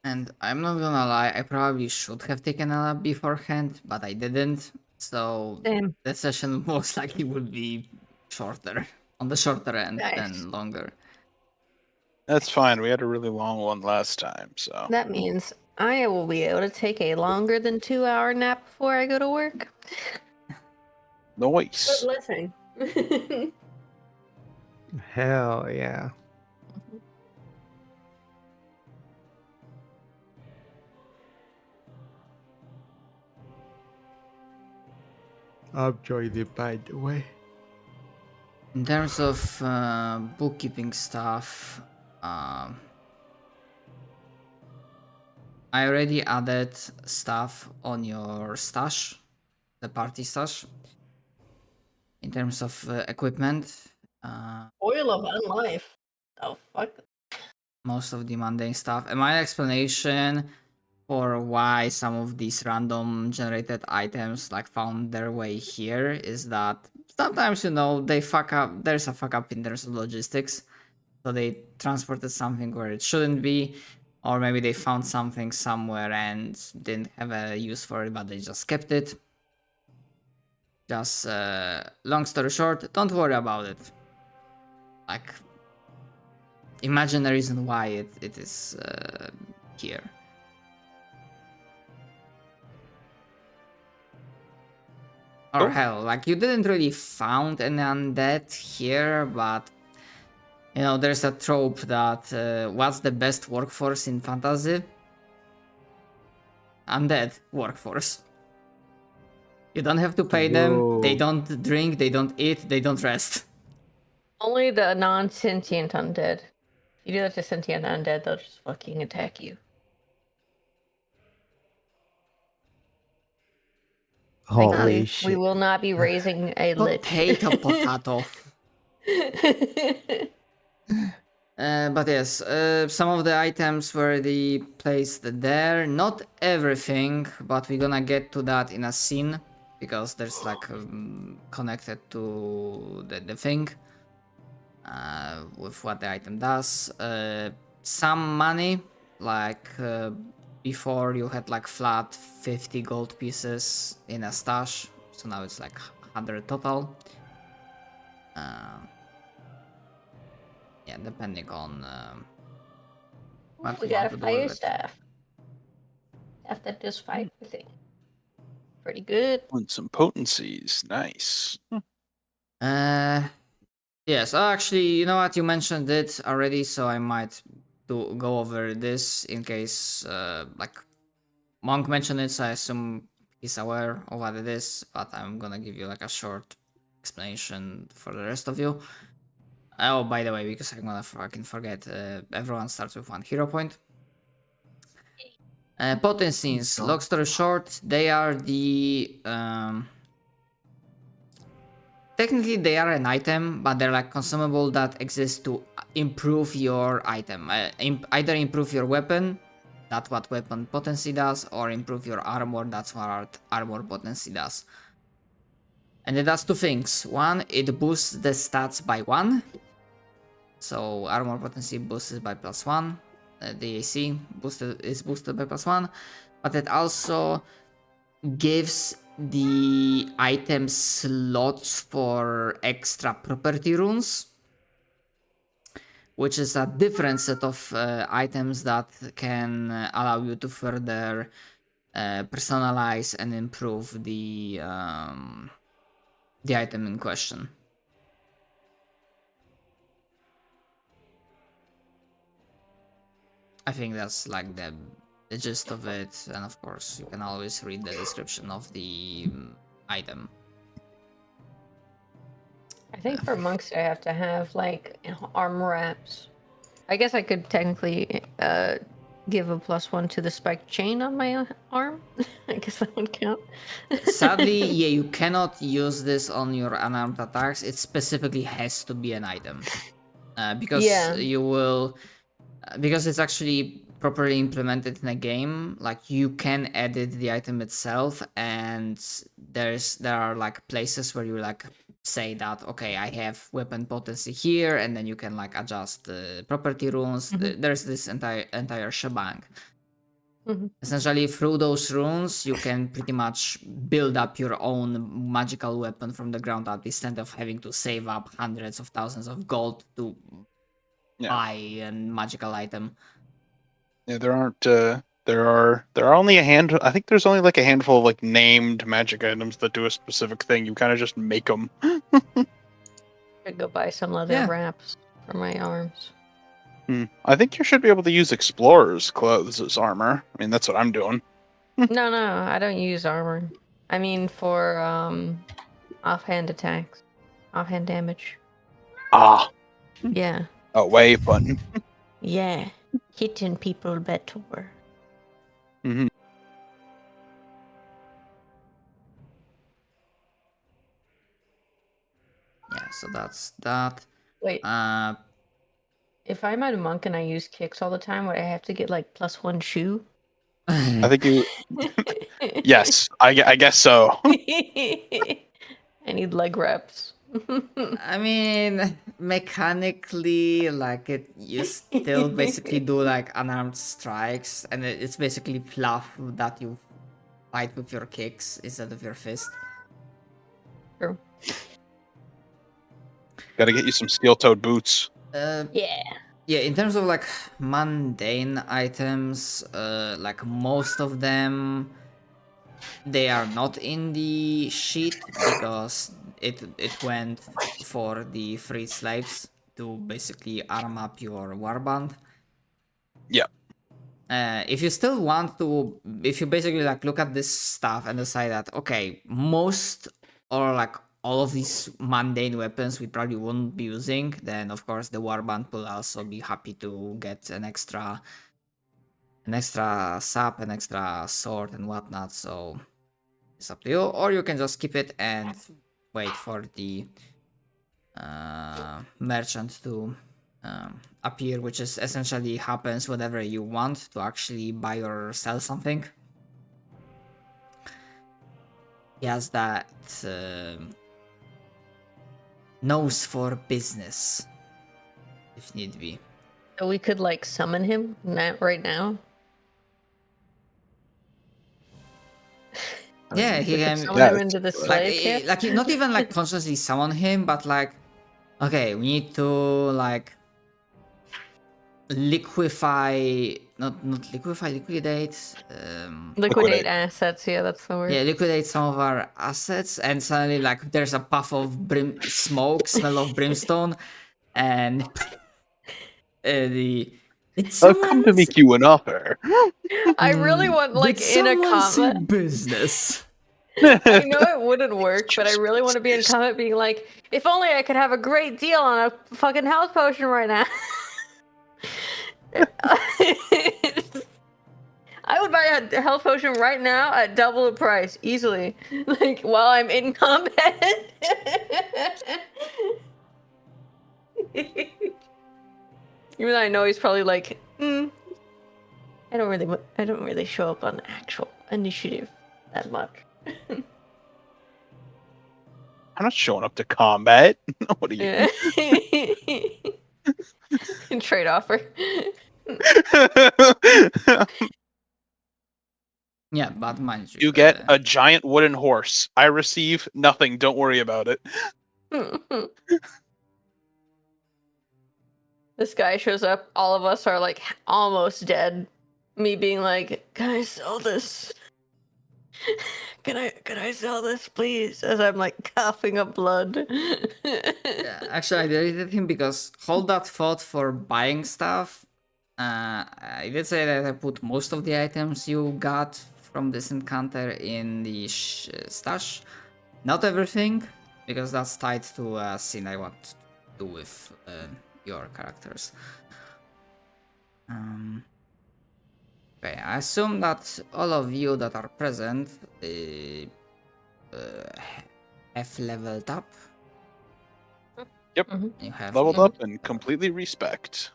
And I'm not gonna lie, I probably should have taken a nap beforehand, but I didn't. So Same. the session most likely would be shorter, on the shorter end Nice. than longer. That's fine. We had a really long one last time, so. That means I will be able to take a longer than 2-hour nap before I go to work. Nice. Blessing. Hell yeah. I'm joining it, by the way. In terms of bookkeeping stuff, I already added stuff on your stash, the party stash. In terms of equipment, Oil of unlife. Oh fuck. most of the mundane stuff. And my explanation for why some of these random generated items like found their way here is that sometimes they fuck up. There's a fuck up in terms of logistics, so they transported something where it shouldn't be, or maybe they found something somewhere and didn't have a use for it, but they just kept it. Just long story short, don't worry about it. Like, imagine the reason why it is here. Or hell, like you didn't really found an undead here, but there's a trope that what's the best workforce in fantasy? Undead workforce. You don't have to pay them, they don't drink, they don't eat, they don't rest. Only the non-sentient undead. If you do that to sentient undead, they'll just fucking attack you. Holy We shit. will not be raising a lich. Potato. But yes, some of the items were placed there. Not everything, but we're gonna get to that in a scene because there's like connected to the thing with what the item does. Some money, like before you had like flat 50 gold pieces in a stash, so now it's like 100 total. Yeah, depending on what We you got want a to do fire with it. staff. Staff that does fire thing. Pretty good. And some potencies. Nice. Yes, actually, you know what? You mentioned it already, so I might go over this in case, like, Monk mentioned it, so I assume he's aware of what it is, but I'm gonna give you like a short explanation for the rest of you. Oh, by the way, because I'm gonna fucking forget, everyone starts with 1 hero point. Potencies, long story short, they are the technically they are an item, but they're like consumable that exist to improve your item. Either improve your weapon, that's what weapon potency does, or improve your armor, that's what armor potency does. And it does 2 things. One, it boosts the stats by 1. So armor potency boosted by +1. The AC is boosted by +1. But it also gives the item slots for extra property runes, which is a different set of items that can allow you to further personalize and improve the item in question. I think that's like the gist of it, and of course you can always read the description of the item. I think for monks I have to have like arm wraps. I guess I could technically give a +1 to the spiked chain on my arm. I guess that would count. Sadly, yeah, you cannot use this on your unarmed attacks. It specifically has to be an item. Because you will... because it's actually properly implemented in a game, like you can edit the item itself, and there are like places where you like say that, okay, I have weapon potency here, and then you can like adjust the property runes. There's this entire shebang. Essentially, through those runes, you can pretty much build up your own magical weapon from the ground up instead of having to save up hundreds of thousands of gold to Yeah. buy a magical item. Yeah, there aren't. There are only a hand. I think there's only like a handful of like named magic items that do a specific thing. You kind of just make them. Could go buy some leather Yeah. wraps for my arms. I think you should be able to use explorer's clothes as armor. I mean, that's what I'm doing. No, I don't use armor. I mean for offhand attacks, offhand damage. Ah, Yeah, away button. yeah, hitting people better. Mm-hmm. Yeah, so that's that. Wait, if I'm a monk and I use kicks all the time, would I have to get like +1 shoe? I think you. Yes, I guess so. I need leg reps. I mean, mechanically, like you still basically do like unarmed strikes, and it's basically fluff that you fight with your kicks instead of your fist. True. Got to get you some steel-toed boots. Yeah. Yeah, in terms of like mundane items, like most of them, they are not in the sheet because it went for the freed slaves to basically arm up your warband. Yeah. If you still want to, if you basically like look at this stuff and decide that okay, most or like all of these mundane weapons we probably won't be using, then of course the warband will also be happy to get an extra sap, an extra sword and whatnot. So it's up to you, or you can just keep it and wait for the merchant to appear, which is essentially happens whenever you want to actually buy or sell something. He has that nose for business, if need be. So we could like summon him right now. Yeah, he We could can summon yeah, him into the like slave camp. like not even like consciously summon him, but like okay, we need to like liquidate Liquidate Liquidate. assets. Yeah, that's the word. yeah, liquidate some of our assets, and suddenly like there's a puff of smoke, smell of brimstone, and I've come to make you an offer. I really want like did in a someone see comment. business. I know it wouldn't work, but I really want to be in comment being like, if only I could have a great deal on a fucking health potion right now. I would buy a health potion right now at double the price, easily. Like, while I'm in combat. Even though I know he's probably like, I don't really show up on actual initiative that much. I'm not showing up to combat. What are you? Yeah. Trade offer. Yeah, but mind you, You get a giant wooden horse. I receive nothing. Don't worry about it. This guy shows up. All of us are like almost dead. Me being like, "Can I sell this? Can I sell this, please?" As I'm like coughing up blood. yeah, actually, I deleted him because hold that thought for buying stuff. I did say that I put most of the items you got from this encounter in the stash. Not everything, because that's tied to a scene I want to do with your characters. Okay, I assume that all of you that are present have leveled up. Yep. You have Leveled up and completely respect.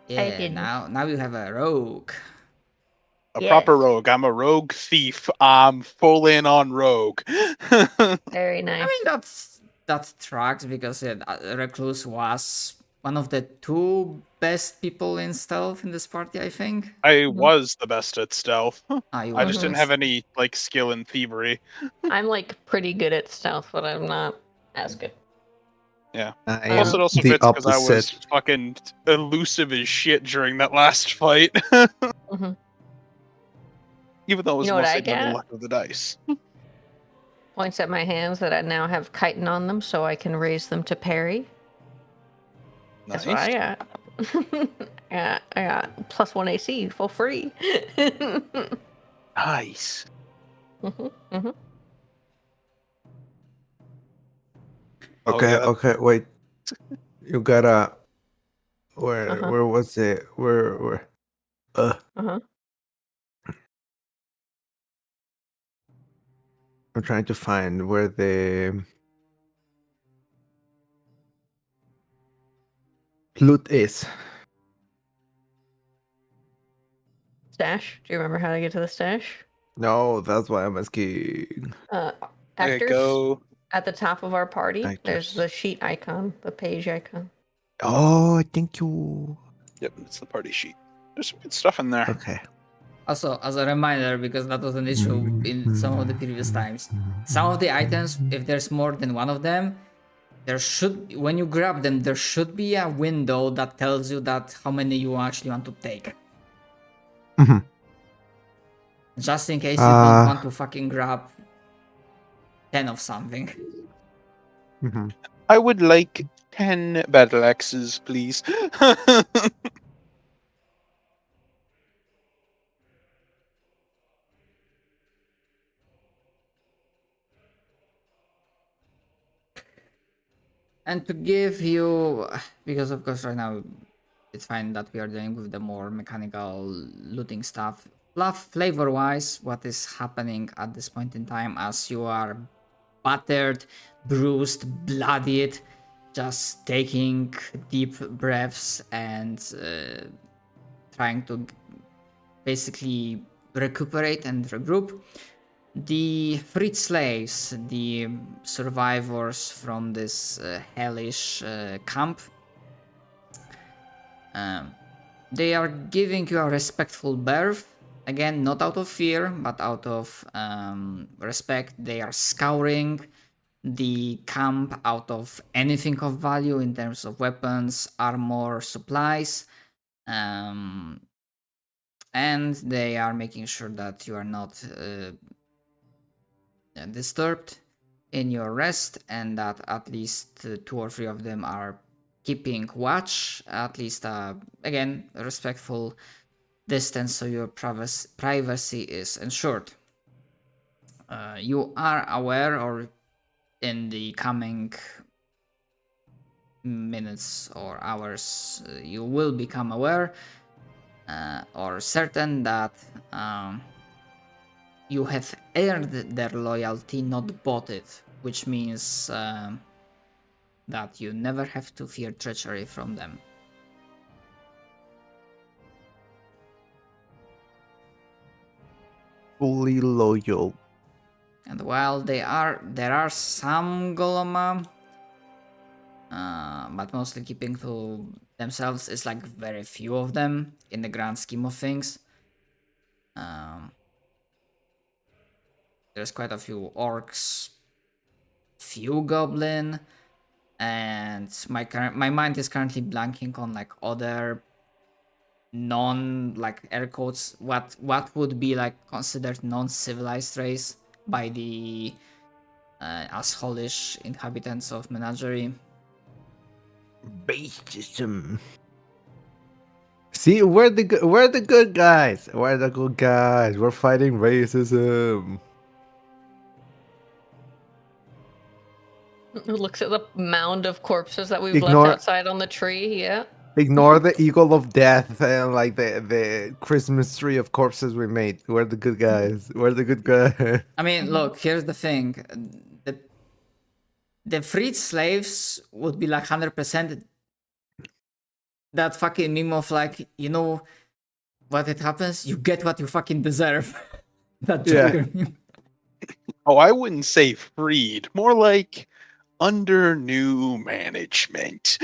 Yeah, didn't. now you have a rogue. A Yes. proper rogue. I'm a rogue thief. I'm full in on rogue. Very nice. I mean that tracks because recluse was one of the two best people in stealth in this party, I think. I was the best at stealth. You I were just didn't best. have any like skill in thievery. I'm like pretty good at stealth, but I'm not as good. Yeah. I Um, Plus, am it also the fits because I was opposite. fucking elusive as shit during that last fight. Mhm. Even though it was You know what I mostly down to get? luck of the dice. Points at my hands that I now have chitin on them, so I can raise them to parry. That's what I got. I got +1 AC for free. Nice. Mhm, mhm. Oh, Okay, yeah, that- okay, wait. You gotta. Where? Uh-huh. Where was it? Where? Uh-huh. I'm trying to find where the loot is. Stash. Do you remember how to get to the stash? No, that's why I'm asking. Okay, Actors. go. At the top of our party, there's Actors. the sheet icon, the page icon. Oh, thank you. Yep, it's the party sheet. There's some good stuff in there. Okay. Also, as a reminder, because that was an issue in some of the previous times, some of the items, if there's more than one of them, there should, when you grab them, there should be a window that tells you that how many you actually want to take. Mhm. Just in case you don't Uh, want to fucking grab 10 of something. Mhm. I would like 10 battle axes, please. And to give you, because of course right now it's fine that we are dealing with the more mechanical looting stuff. Flavor wise, what is happening at this point in time as you are battered, bruised, bloodied, just taking deep breaths and trying to basically recuperate and regroup. The freed slaves, the survivors from this hellish camp, they are giving you a respectful birth. Again, not out of fear, but out of respect. They are scouring the camp out of anything of value in terms of weapons, armor, supplies. And they are making sure that you are not disturbed in your rest, and that at least 2 or 3 of them are keeping watch, at least again a respectful distance, so your privacy is ensured. You are aware, or in the coming minutes or hours you will become aware or certain that you have earned their loyalty, not bought it, which means that you never have to fear treachery from them. Fully loyal. And while there are some Goloma, but mostly keeping to themselves, is like very few of them in the grand scheme of things. There's quite a few orcs, few goblin, and my mind is currently blanking on like other non, like air quotes, what would be like considered non-civilized race by the assholish inhabitants of Menagerie. Base system. See, we're the good guys. We're the good guys. We're fighting racism. Who looks at the mound of corpses that we've left Ignore outside on the tree? Yeah. ignore the eagle of death and like the Christmas tree of corpses we made. We're the good guys. We're the good guys. I mean, look, here's the thing. The freed slaves would be like 100% that fucking meme of like, you know what it happens? You get what you fucking deserve. That Yeah. Joker meme. Oh, I wouldn't say freed. More like under new management.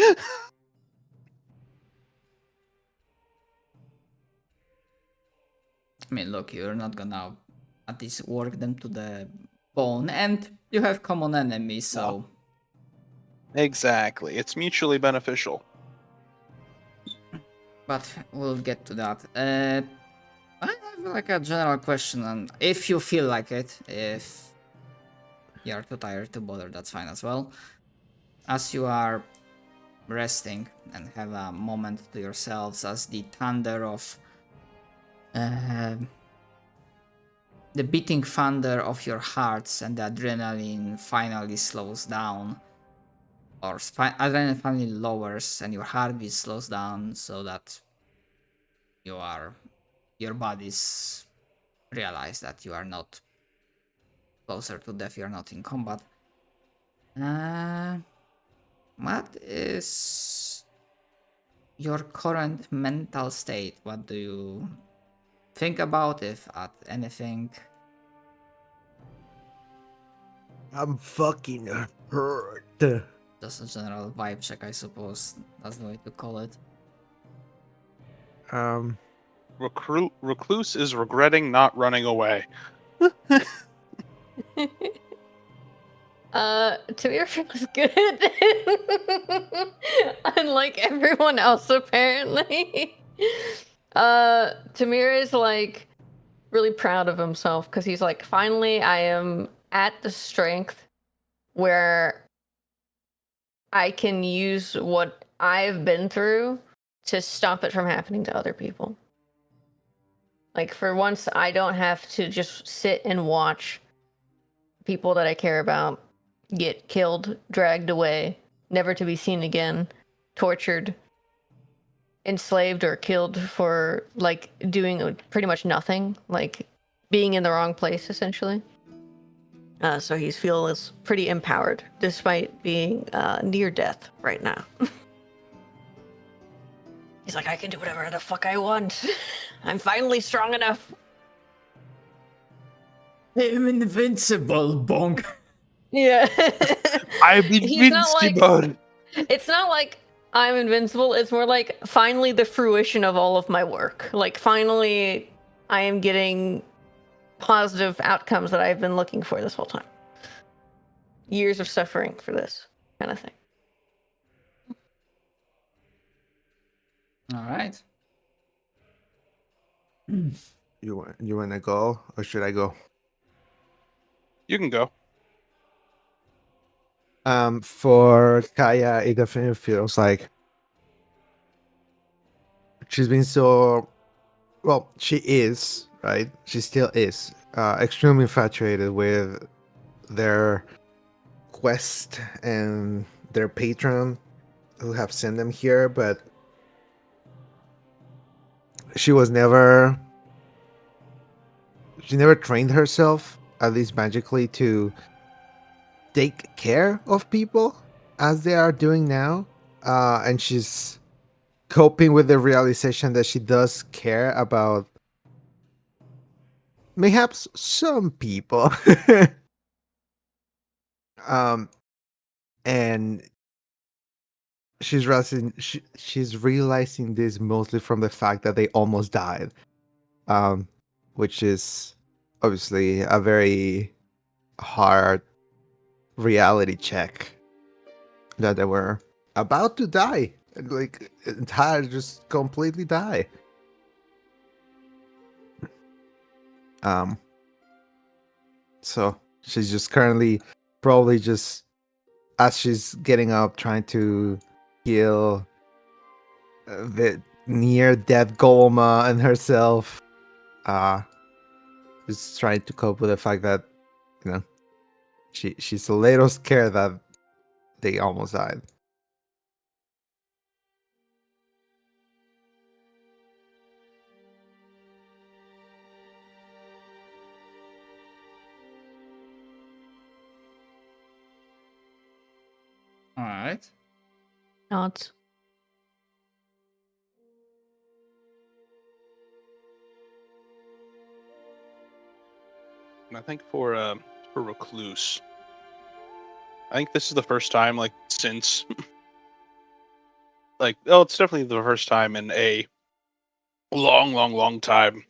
I mean, look, you're not gonna at least work them to the bone, and you have common enemies, so Exactly. It's mutually beneficial. but we'll get to that. I have like a general question, and if you feel like it, if you're too tired to bother, that's fine as well. As you are resting and have a moment to yourselves, as the thunder of the beating thunder of your hearts and the adrenaline finally slows down, or adrenaline finally lowers and your heartbeat slows down, so that your bodies realize that you are not closer to death, you are not in combat. What is your current mental state? What do you think about, if at anything? I'm fucking hurt. Just a general vibe check, I suppose. That's the way to call it. Um, Recluse is regretting not running away. Tamir feels good. Unlike everyone else, apparently. Tamir is like really proud of himself because he's like, finally, I am at the strength where I can use what I've been through to stop it from happening to other people. Like, for once, I don't have to just sit and watch people that I care about get killed, dragged away, never to be seen again, tortured, enslaved, or killed for like doing pretty much nothing, like being in the wrong place, essentially. So he feels pretty empowered despite being near death right now. He's like, I can do whatever the fuck I want. I'm finally strong enough. I'm invincible, bonk. Yeah. I'm He's not like, invincible. it's not like I'm invincible. It's more like finally the fruition of all of my work. Like finally I am getting positive outcomes that I've been looking for this whole time. Years of suffering for this kind of thing. All right. you wanna go or should I go? You can go. For Kaya, it definitely feels like she's been so well. She is right. She still is extremely infatuated with their quest and their patron who have sent them here, but she never trained herself, at least magically, to take care of people as they are doing now. And she's coping with the realization that she does care about mayhaps some people. um and she's realizing this mostly from the fact that they almost died, which is obviously a very hard reality check, that they were about to die, like entire, just completely die. So she's just currently probably just, as she's getting up, trying to heal the near death Golma and herself, just trying to cope with the fact that, you know, she's a little scared that they almost died. All right. Nods. And I think for Recluse, I think this is the first time, like, since like, oh, it's definitely the first time in a long time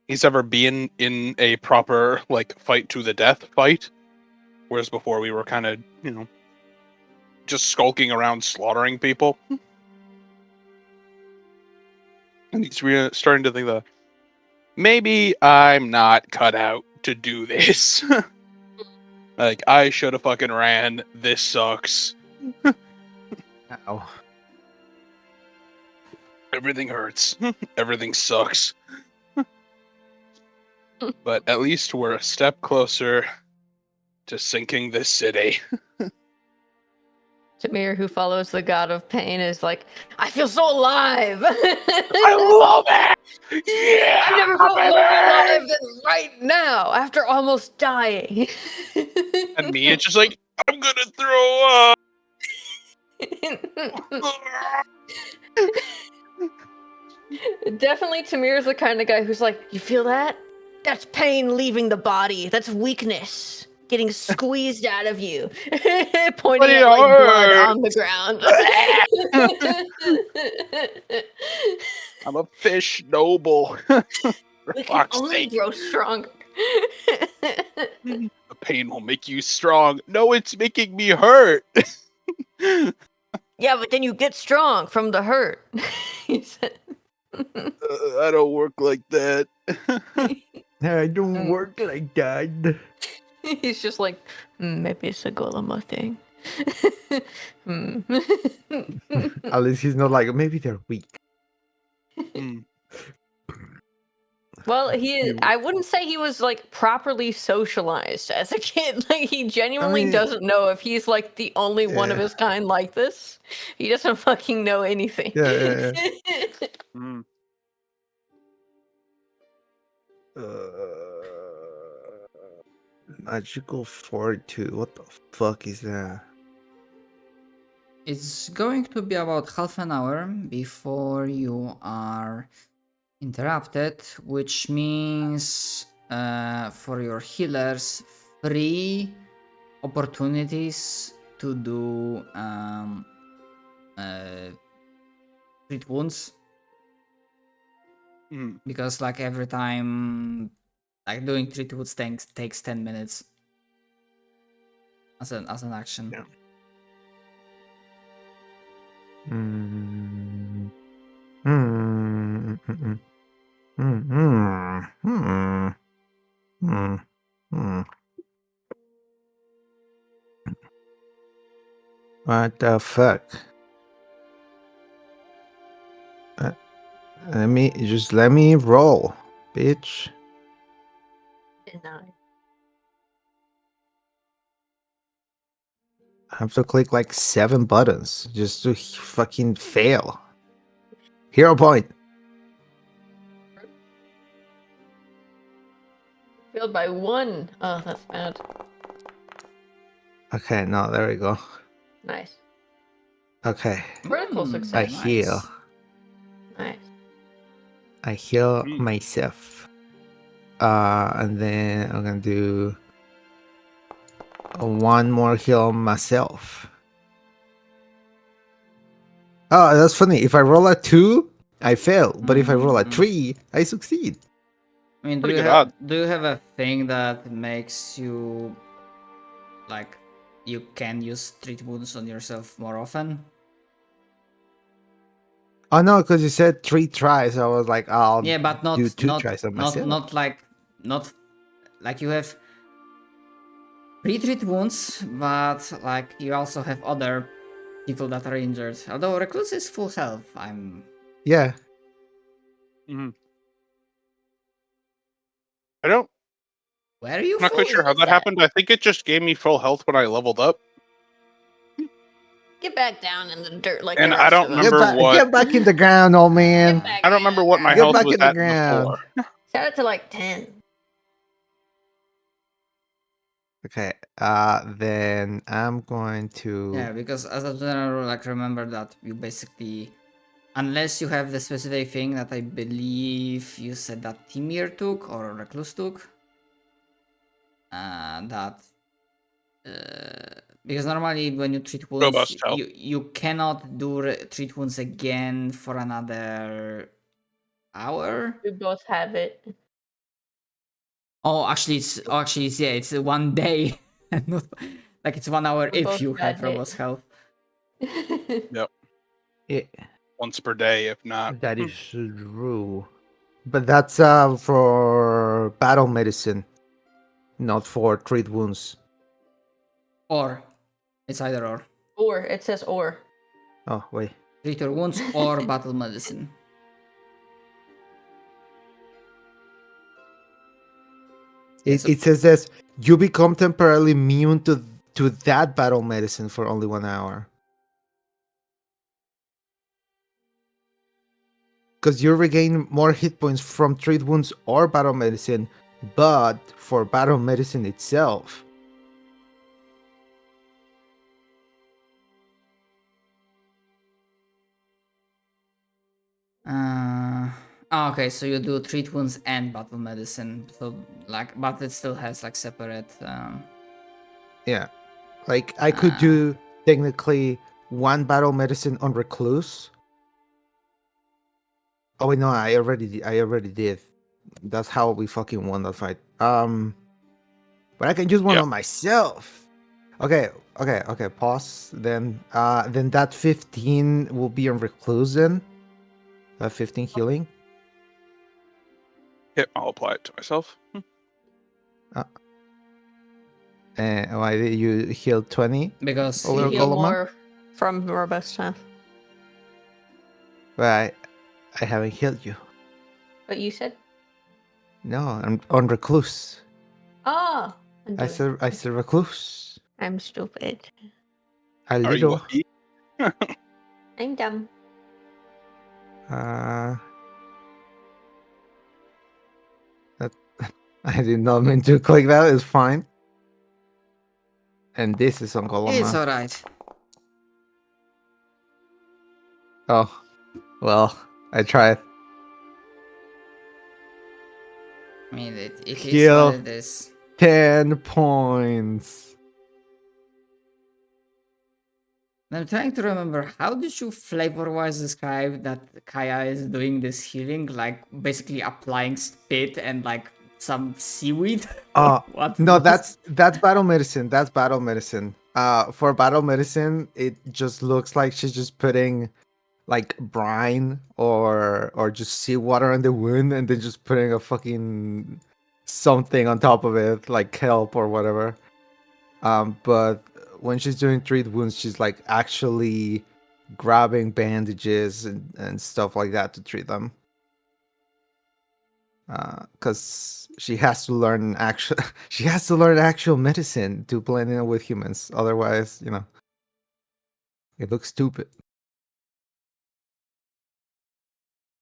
he's ever been in a proper like fight to the death fight, whereas before we were kind of just skulking around slaughtering people. And he's starting to think that maybe I'm not cut out to do this. Like, I should have fucking ran. This sucks. Ow. Everything hurts. Everything sucks. But at least we're a step closer to sinking this city. Tamir, who follows the god of pain, is like, I feel so alive. I love it! Yeah! I've never felt more alive than right now after almost dying. And me, it's just like, I'm gonna throw up! Definitely Tamir's the kind of guy who's like, you feel that? That's pain leaving the body. That's weakness getting squeezed out of you. Pointing at like blood on the ground. I'm a fish noble. For We can fuck's only sake. grow stronger. The pain will make you strong. No, it's making me hurt. Yeah, but then you get strong from the hurt. He said. I don't work like that. I don't work like that. He's just like, maybe it's a Golema thing. At least he's not like, maybe they're weak. Mm. Well, I wouldn't say he was like properly socialized as a kid. Like he genuinely mean- doesn't know if he's like the only one of Yeah. his kind like this. He doesn't fucking know anything. Yeah. Mm. Magical fortitude. What the fuck is that? It's going to be about half an hour before you are interrupted, which means for your healers, 3 opportunities to do treat wounds. Mm. Because like every time, like doing treat wounds takes 10 minutes as an action. Yeah. Hmm. Hmm. Hmm. Hmm. Hmm. Hmm. Hmm. What the fuck? Let me roll, bitch. I have to click like 7 buttons just to fucking fail. Hero point. Failed by 1. Oh, that's bad. Okay, no, there we go. Nice. Okay, Critical Mm, success. I heal. Nice. I heal Mm. myself. And then I'm gonna do 1 more heal myself. Oh, that's funny. If I roll a 2, I fail. But if I roll a Mhm. 3, I succeed. I mean, Pretty good odds. do you have a thing that makes you like you can use treat wounds on yourself more often? Oh no, because you said 3 tries. I was like, I'll Yeah, but not do 2 not tries on not myself. not like you have 3 treat wounds, but like you also have other people that are injured. Although recluse is full health, Yeah. Mm. I don't. where are you? I'm not quite full sure how health that at? happened. I think it just gave me full health when I leveled up. Get back down in the dirt like And the I rest don't of us. remember what- Get back in the ground, old man. Get back I don't in remember the what my ground. Get health back was in the at ground. before. Set it to like 10. Okay. Then I'm going to. Yeah, because as a general rule, like remember that you basically, unless you have the specific thing that I believe you said that Timir took or Recluse took, because normally when you treat wounds, Robust health. you cannot do treat wounds again for another hour. We both have it. It's 1 day. Not, like it's 1 hour We if both you have got it. robust health. Yeah, Once per day, if not. that is true. But that's for battle medicine, not for treat wounds. Or it's either or. Or it says or. Oh wait. Treat your wounds or battle medicine. It says this: you become temporarily immune to that battle medicine for only 1 hour. Because you regain more hit points from treat wounds or battle medicine, but for battle medicine itself. Okay, so you do treat wounds and battle medicine. So like, but it still has like separate. Yeah, like I could do technically 1 battle medicine on recluse. Oh wait, no, I already did. That's how we fucking won that fight. But I can use one Yep. on myself. Okay. Pause. Then that 15 will be on recluse. Then that 15 healing. Yep, I'll apply it to myself. And why did you heal 20? Because Oh, You Little heal Golema? more from robust health. But I haven't healed you. But you said, No, I'm on recluse. oh, I said recluse. I'm stupid. A Are you little. lucky? I'm dumb. I did not mean to click that. It's fine. And this is on it's Golema. alright. Oh, well, I tried. I mean, it is Heal. what it is. 10 points. I'm trying to remember, how did you flavor-wise describe that Kaya is doing this healing? Like basically applying spit and like some seaweed? What? No, that's battle medicine. That's battle medicine. For battle medicine, it just looks like she's just putting like brine or just seawater on the wound and then just putting a fucking something on top of it, like kelp or whatever. But when she's doing treat wounds, she's like actually grabbing bandages and stuff like that to treat them. Because she has to learn actual medicine to blend in with humans. Otherwise, it looks stupid.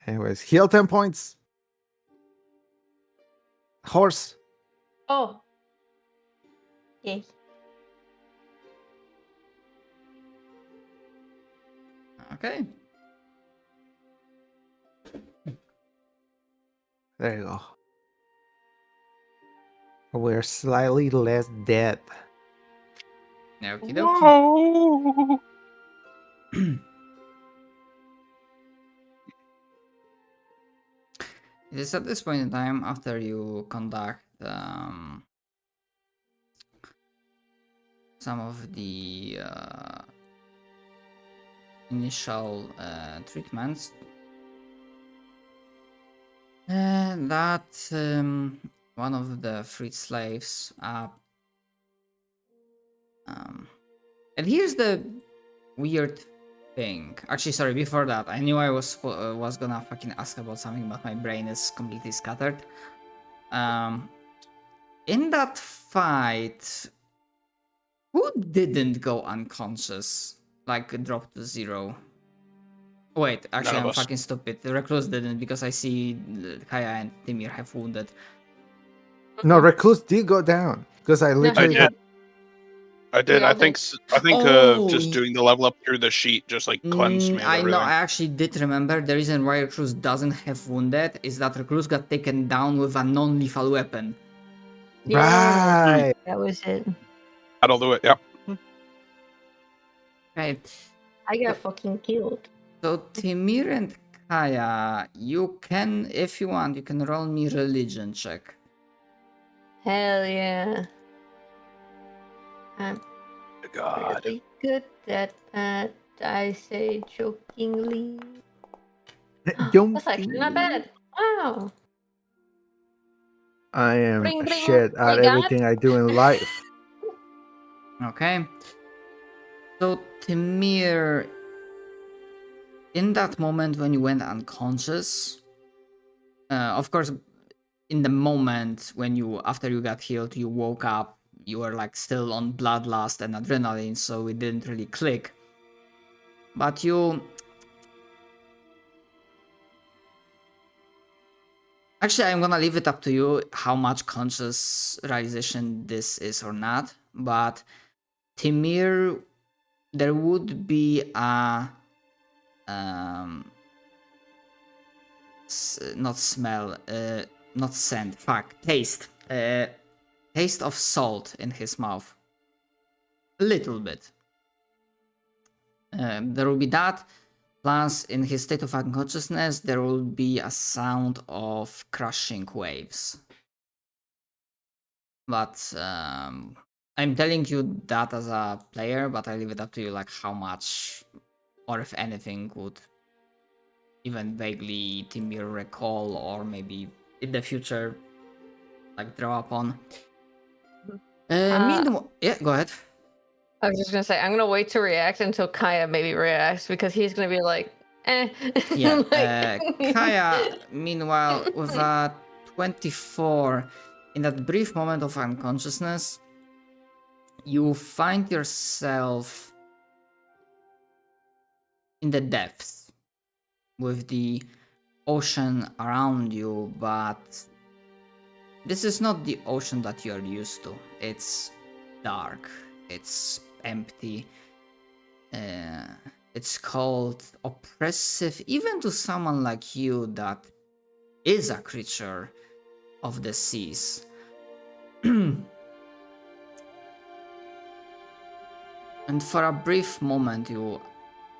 Anyways, heal 10 points. Horse. Oh. Yay. Okay. There you go. We're slightly less dead. Okie dokie. Whoa! It is at this point in time, after you conduct some of the initial treatments, that one of the freed slaves and here's the weird thing. Actually, sorry, before that, I knew I was gonna fucking ask about something, but my brain is completely scattered. In that fight, who didn't go unconscious? Like, drop to 0? Wait, actually, None of I'm us. fucking stupid. The Recluse didn't, because I see Kaya and Timir have wounded. No, Recluse did go down because I literally did. I did. We all I think. Oh, Just doing the level up through the sheet just like cleansed me of I know, everything. I actually did remember the reason why Recluse doesn't have wounded is that Recluse got taken down with a non-lethal weapon. Right. That was it. That'll do it. Yeah. Right. I got fucking killed. So Timir and Kaya, you can, if you want, you can roll me religion check. Hell yeah. I'm God. really good at that, I say jokingly. That's actually not bad. Wow. I am Bring, bring, shit my at god. everything I do in life. Okay. So Timir, in that moment when you went unconscious, of course, in the moment when you after you got healed, you woke up. You were like still on bloodlust and adrenaline, so it didn't really click. But you actually, I'm gonna leave it up to you how much conscious realization this is or not. But Timir, there would be a not smell, not scent, fuck, taste. Taste of salt in his mouth. A little bit. There will be that. Plus, in his state of unconsciousness, there will be a sound of crashing waves. But I'm telling you that as a player, but I leave it up to you, like how much, or if anything, would even vaguely Timir recall, or maybe in the future, like draw upon. Meanwhile, yeah, go ahead. I was just gonna say, I'm gonna wait to react until Kaya maybe reacts because he's gonna be like, eh. Yeah, Like- Kaya, meanwhile, with a 24, in that brief moment of unconsciousness, you find yourself in the depths with the ocean around you, but this is not the ocean that you're used to. It's dark, it's empty, it's cold, oppressive, even to someone like you that is a creature of the seas. And for a brief moment, you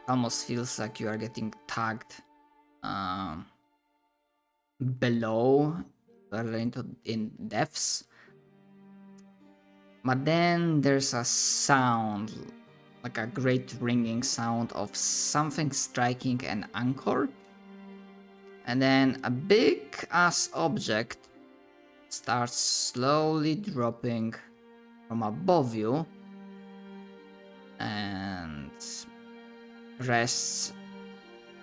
almost feels like you are getting tagged below, further into in depths. But then there's a sound, like a great ringing sound of something striking an anchor. And then a big ass object starts slowly dropping from above you and rests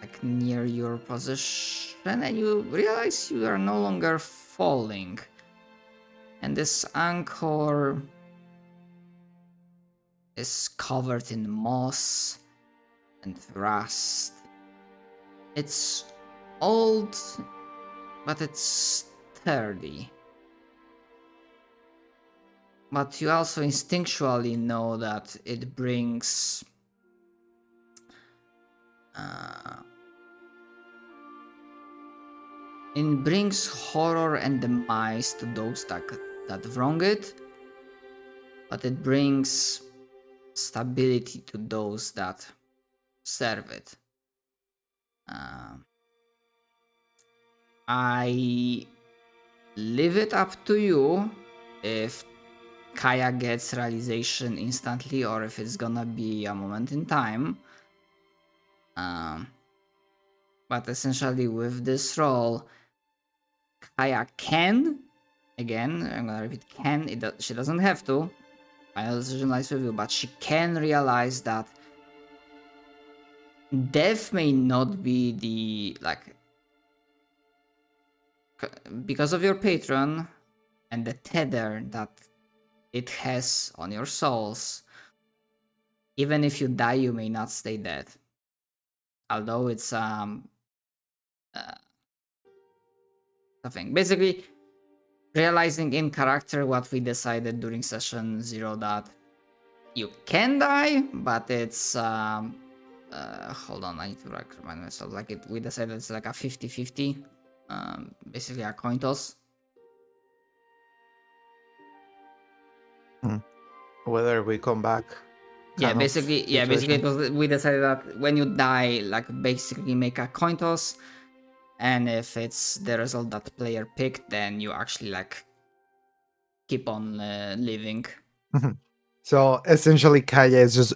like near your position, and you realize you are no longer falling. And this anchor is covered in moss and rust. It's old, but it's sturdy. But you also instinctually know that it brings horror and demise to those that wrong it, but it brings stability to those that serve it. I leave it up to you if Kaya gets realization instantly or if it's gonna be a moment in time. But essentially with this roll, Kaya can, again, I'm gonna repeat, can, she doesn't have to, final decision lies with you, but she can realize that death may not be the, like, because of your patron and the tether that it has on your souls, even if you die, you may not stay dead. Although it's something. Basically, realizing in character what we decided during session 0 that you can die, but it's hold on, I need to like remind myself, like we decided it's like a 50-50, basically a coin toss. Whether we come back. Yeah, kind of basically situation. it was, we decided that when you die, like basically make a coin toss, and if it's the result that player picked, then you actually like keep on living. So essentially, Kaya is just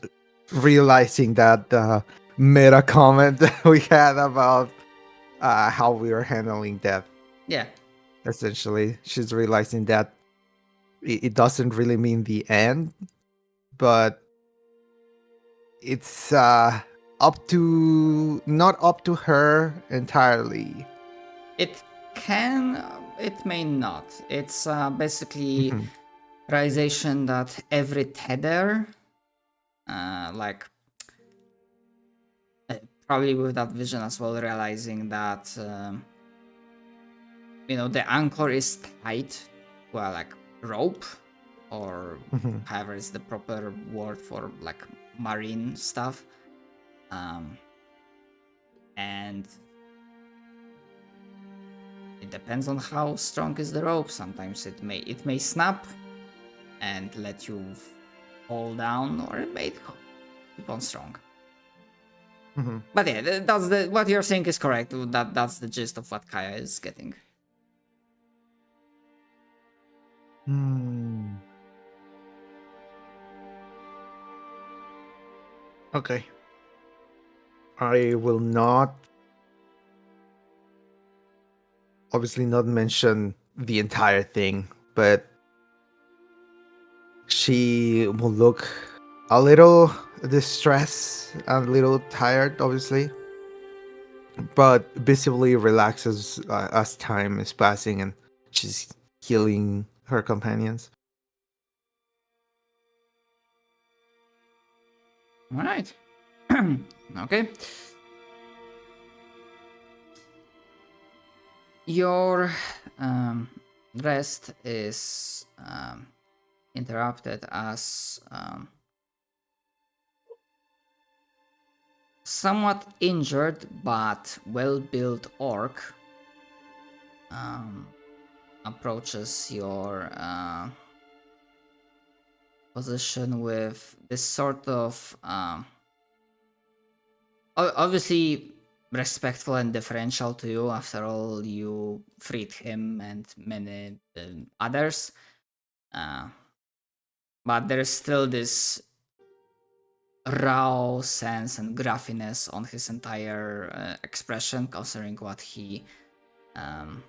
realizing that the meta comment that we had about how we were handling death. Yeah. Essentially, she's realizing that it doesn't really mean the end, but it's up to not up to her entirely. It can, it may not. It's basically Mhm. realization that every tether, like probably with that vision as well, realizing that the anchor is tied to a like rope, or Mhm. however is the proper word for like marine stuff, and it depends on how strong is the rope. Sometimes it may snap and let you fall down, or it may keep on strong. Mhm. But yeah, that's what you're saying is correct. That's the gist of what Kaya is getting. Hmm. Okay. I will not obviously not mention the entire thing, but she will look a little distressed and a little tired, obviously, but visibly relaxes as time is passing and she's healing her companions. All right. Okay. Your rest is interrupted as somewhat injured but well-built orc approaches your position with this sort of obviously respectful and deferential to you. After all, you freed him and many others, but there's still this raw sense and gruffiness on his entire expression, considering um,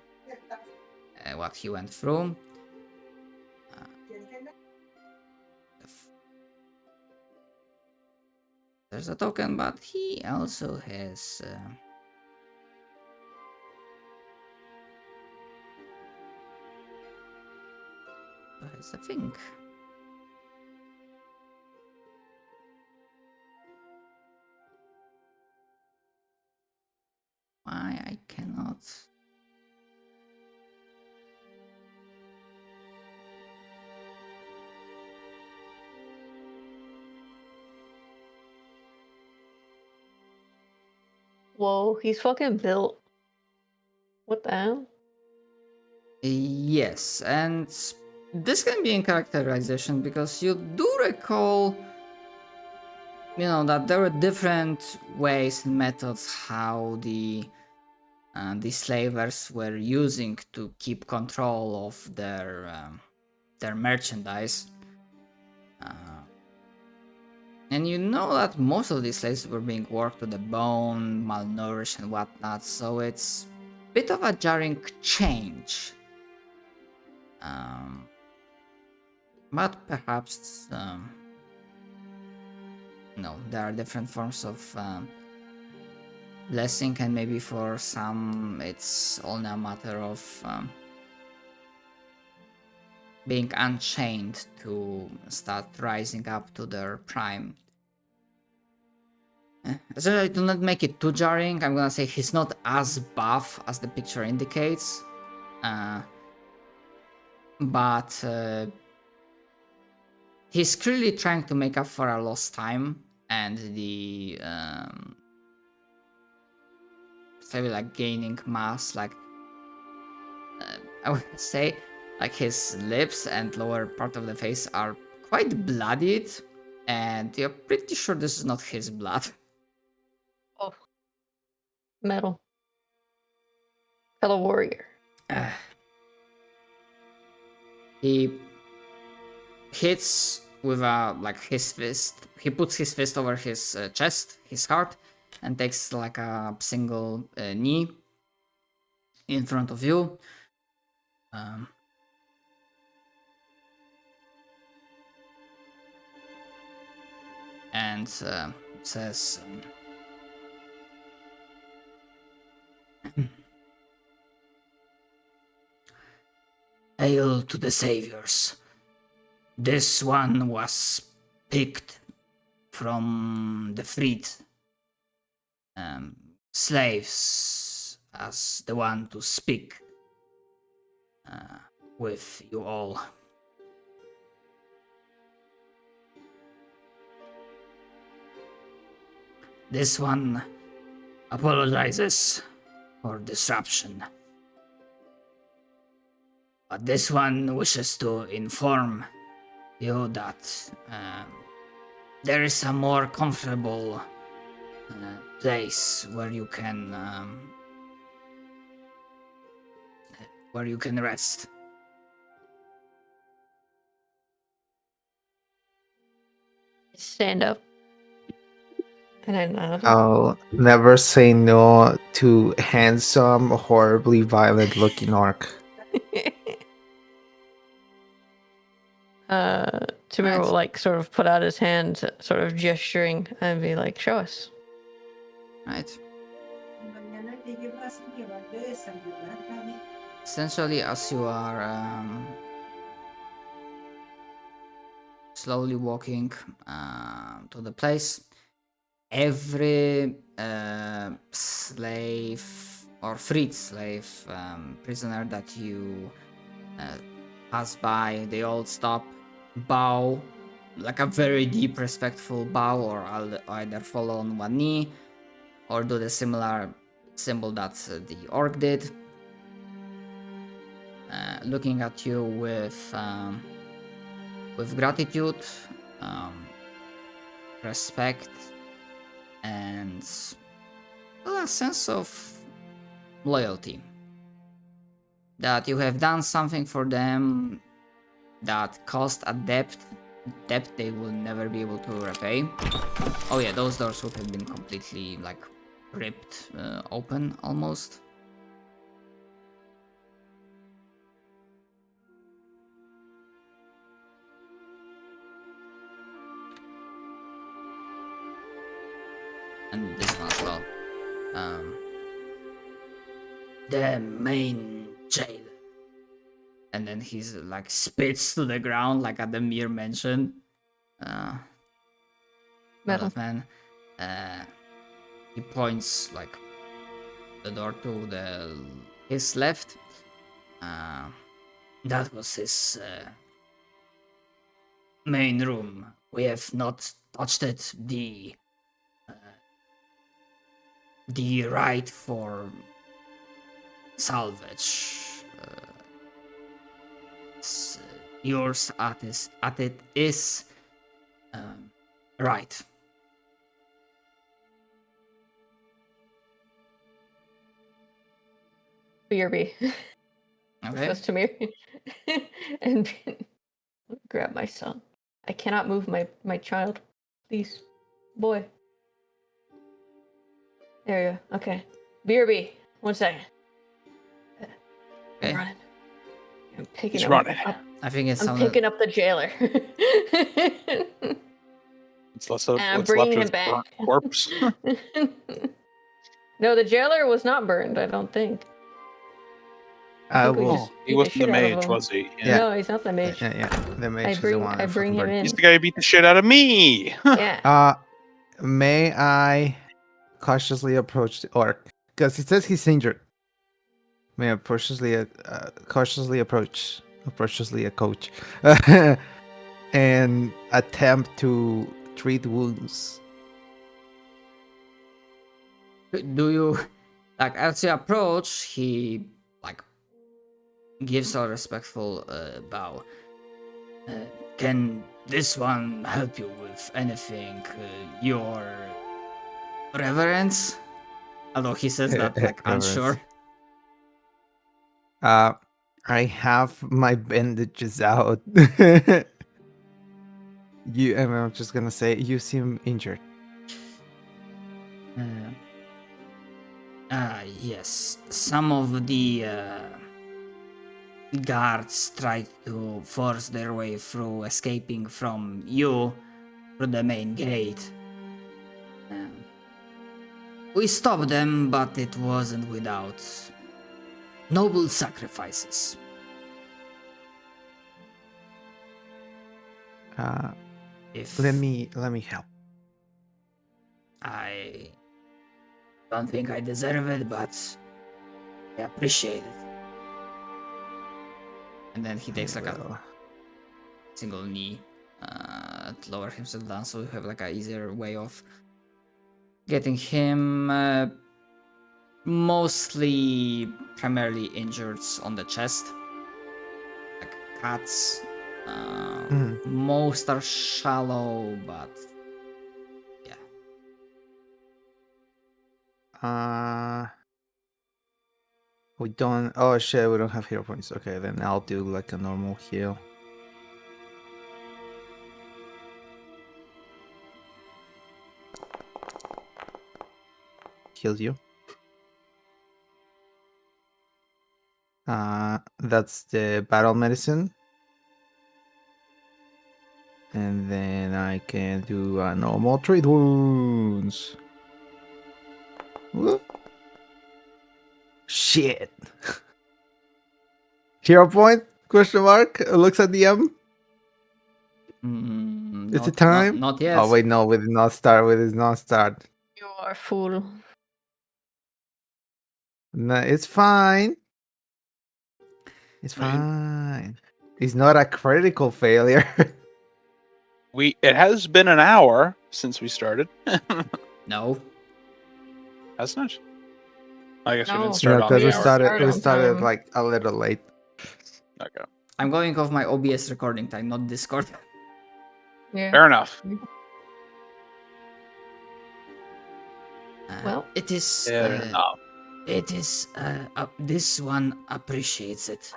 what he went through. There's a token, but he also has a thing. Why I cannot? Whoa, he's fucking built. What the hell? Yes, and this can be in characterization because you do recall, that there were different ways and methods how the slavers were using to keep control of their merchandise. And you know that most of these slaves were being worked to the bone, malnourished and whatnot, so it's a bit of a jarring change. But perhaps, there are different forms of blessing, and maybe for some it's only a matter of being unchained to start rising up to their prime. Essentially, do not make it too jarring. I'm gonna say he's not as buff as the picture indicates, but he's clearly trying to make up for a lost time and the maybe like gaining mass. Like I would say, like his lips and lower part of the face are quite bloodied, and you're pretty sure this is not his blood. Oh, metal. Fellow warrior. He hits with his fist. He puts his fist over his chest, his heart, and takes like a single knee in front of you. And says, "Hail to the saviors. This one was picked from the freed slaves as the one to speak with you all. This one apologizes for disruption, but this one wishes to inform you that there is a more comfortable place where you can rest." Stand up. And I nod. I'll never say no to handsome, horribly violent-looking orc. Tamir will Nice. like sort of put out his hand, sort of gesturing, and be like, "Show us." Right. Essentially, as you are slowly walking to the place, every slave or freed slave prisoner that you pass by, they all stop, bow, like a very deep respectful bow, or either fall on one knee or do the similar symbol that the orc did, looking at you with gratitude, respect, and a sense of loyalty. That you have done something for them that cost a debt they will never be able to repay. Oh yeah, those doors would have been completely ripped open almost. And this one as well. The main jailer. And then he's spits to the ground at the mere mention. Metal. Man. He points the door to his left. That was his main room. We have not touched it. The right for salvage. Yours at it is right. BRB. Okay. Says Tamir. And grab my son. I cannot move my child. Please. Boy. There you go. Okay. BRB. 1 second. Okay. I'm running. I'm picking He's up. running. I think it's I'm picking up the jailer. It's less And I'm bringing him his back. burnt corpse. No, the jailer was not burned, I don't think. I think we will. just He beat the wasn't the shit out of mage, him. was he? Yeah. No, he's not the mage. Yeah. The mage is the one. I bring him in. He's the guy who beat the shit out of me. Yeah. May I cautiously approach the orc? Because it says he's injured. May I cautiously approach a coach and attempt to treat wounds? Do you as you approach? He gives a respectful bow. Can this one help you with anything, your reverence? Although he says that unsure. I have my bandages out. You, and I'm just gonna say, you seem injured. Yes. Some of the guards tried to force their way through, escaping from you through the main gate. We stopped them, but it wasn't without noble sacrifices. If Let me help. I don't think I deserve it, but I appreciate it. And then he takes like a Well, single knee to lower himself down, so we have like a easier way of getting him mostly primarily injured on the chest, like cuts. Most are shallow, but yeah. we don't. Oh shit, we don't have hero points. Okay, then I'll do like a normal heal. Heal you. That's the battle medicine. And then I can do a normal treat wounds. Whoop. Shit. Hero point? Question mark. Looks at the M. It's a time. Not yet. Oh wait, no, we did not start. We did not start. You are a fool. No, it's fine. It's fine. It's not a critical failure. It has been an hour since we started. No. Hasn't it? I guess we No. didn't start Yeah, on because the we hour. started. We on started time. like a little late. Okay. I'm going off my OBS recording time, not Discord. Yeah. Fair enough. Well, it is. Fair enough. It is. This one appreciates it.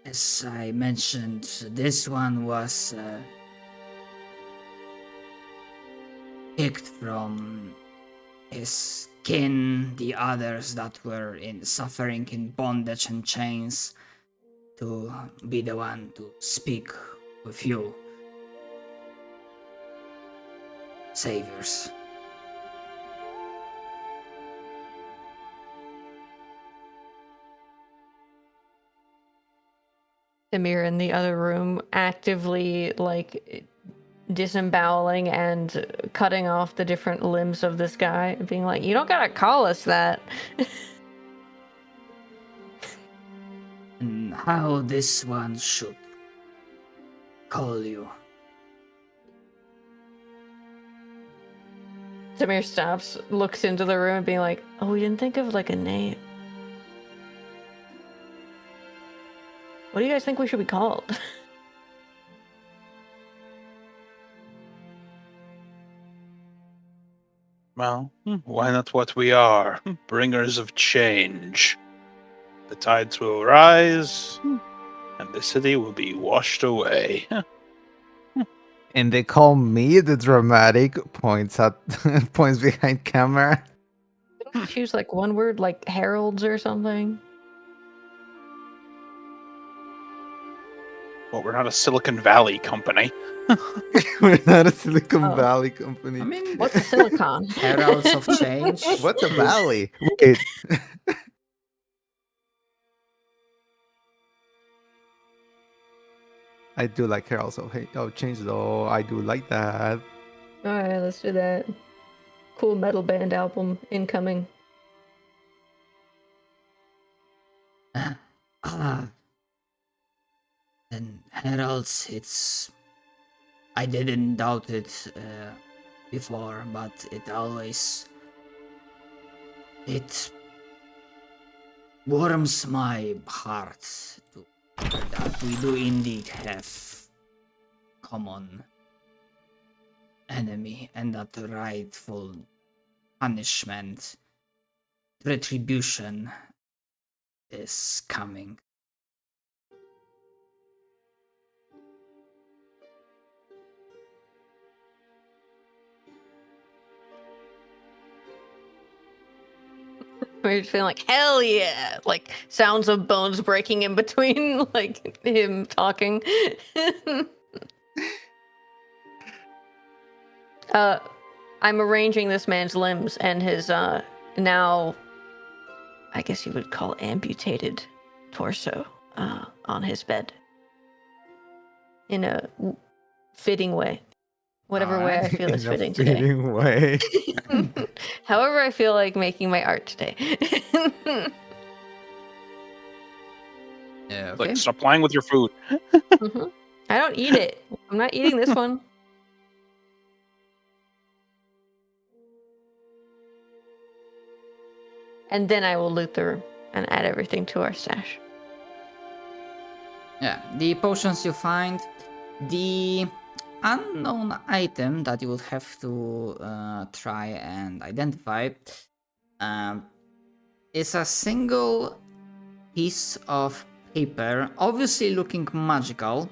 As I mentioned, this one was picked from his kin, the others that were suffering in bondage and chains, to be the one to speak with you, saviors. Samir in the other room actively like disemboweling and cutting off the different limbs of this guy, being like, "You don't gotta call us that." And how this one should call you. Samir stops, looks into the room, and being like, "Oh, we didn't think of like a name. What do you guys think we should be called?" Well, why not what we are? Bringers of change. The tides will rise, and the city will be washed away. And they call me the dramatic points at points behind camera. Didn't we choose like one word, like heralds or something? Well, we're not a Silicon Valley company. We're not a Silicon Oh. Valley company. I mean, What's silicon? heralds of change. What's a valley? Wait. I do like heralds of change though. I do like that. All right, let's do that. Cool metal band album incoming. And heralds, it's. I didn't doubt it before, but it always. It warms my heart to hear that we do indeed have common enemy, and that the rightful punishment, retribution is coming. We're just feeling like, hell yeah! Like, sounds of bones breaking in between, like, him talking. I'm arranging this man's limbs and his, now, I guess you would call amputated torso, on his bed. In a fitting way. Whatever way I feel is In a fitting today. fitting way. However I feel like making my art today. Okay. Like, stop playing with your food. Mhm. I don't eat it. I'm not eating this one. And then I will loot the room and add everything to our stash. Yeah, the potions you find, the unknown item that you would have to try and identify is a single piece of paper, obviously looking magical,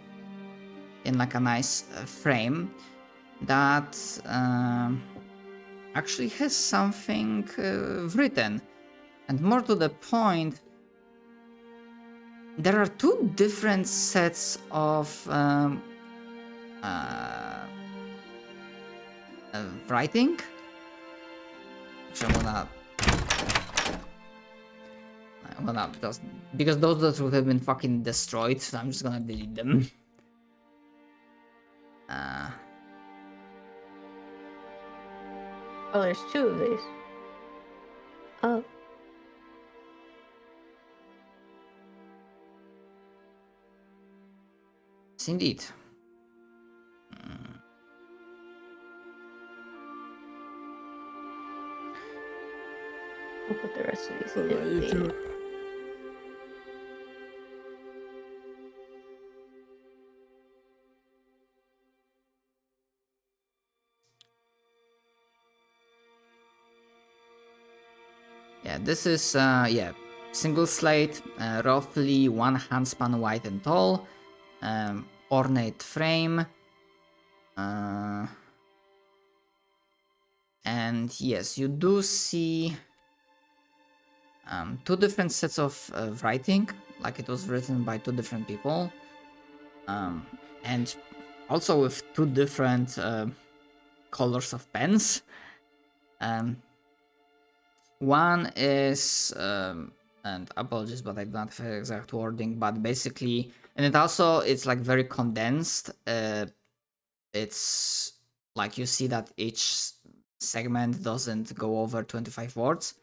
in like a nice frame, that actually has something written. And more to the point, there are two different sets of writing. Which I'm gonna just, because those would have been fucking destroyed, so I'm just gonna delete them. Oh, there's two of these. Oh. Yes, indeed. I'll put the rest of these in the... Yeah, this is single slate, roughly 1 handspan wide and tall, ornate frame, and yes, you do see two different sets of writing, like it was written by two different people, and also with two different colors of pens. One is, and apologies, but I don't have the exact wording, but basically, and it's like very condensed. It's like you see that each segment doesn't go over 25 words.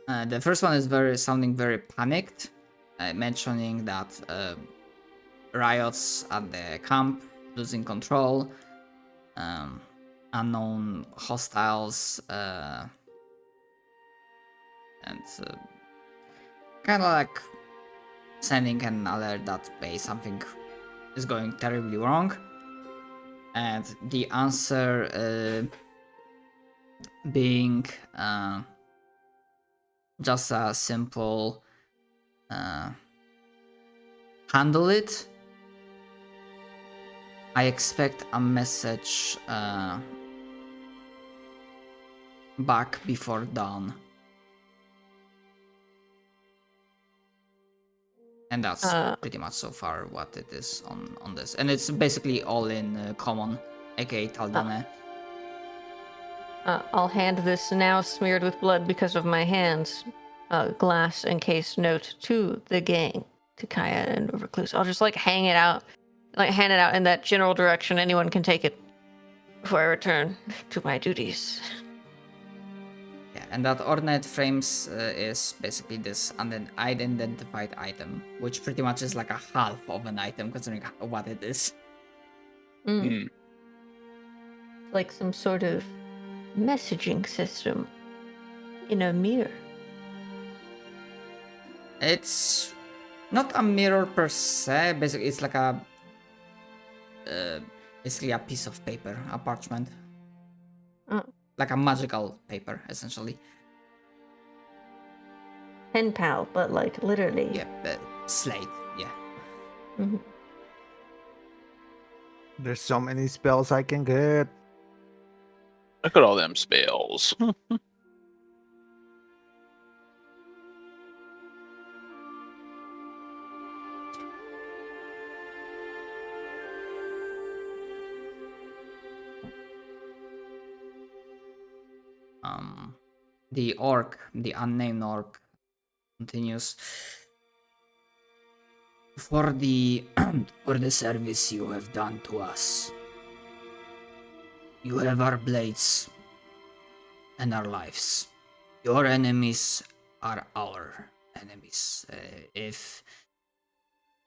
The first one is sounding very panicked, mentioning that riots at the camp, losing control, unknown hostiles, and kind of like sending an alert that something is going terribly wrong, and the answer being just a simple handle it. I expect a message back before dawn. And that's pretty much so far what it is on this. And it's basically all in common, aka Taldane. I'll hand this now smeared with blood because of my hands, glass encased note to the gang, to Kaya and Recluse. I'll just like hand it out in that general direction. Anyone can take it before I return to my duties. Yeah, and that ornate frames is basically this unidentified item, which pretty much is like a half of an item considering what it is. Like some sort of messaging system in a mirror. It's not a mirror per se. Basically, it's like basically a piece of paper, a parchment, like a magical paper, essentially. Pen pal, but like literally. Yeah, slate. Yeah. Mhm. There's so many spells I can get. Look at all them spells. The orc, the unnamed orc, continues. For the for the service you have done to us, you have our blades and our lives. Your enemies are our enemies. If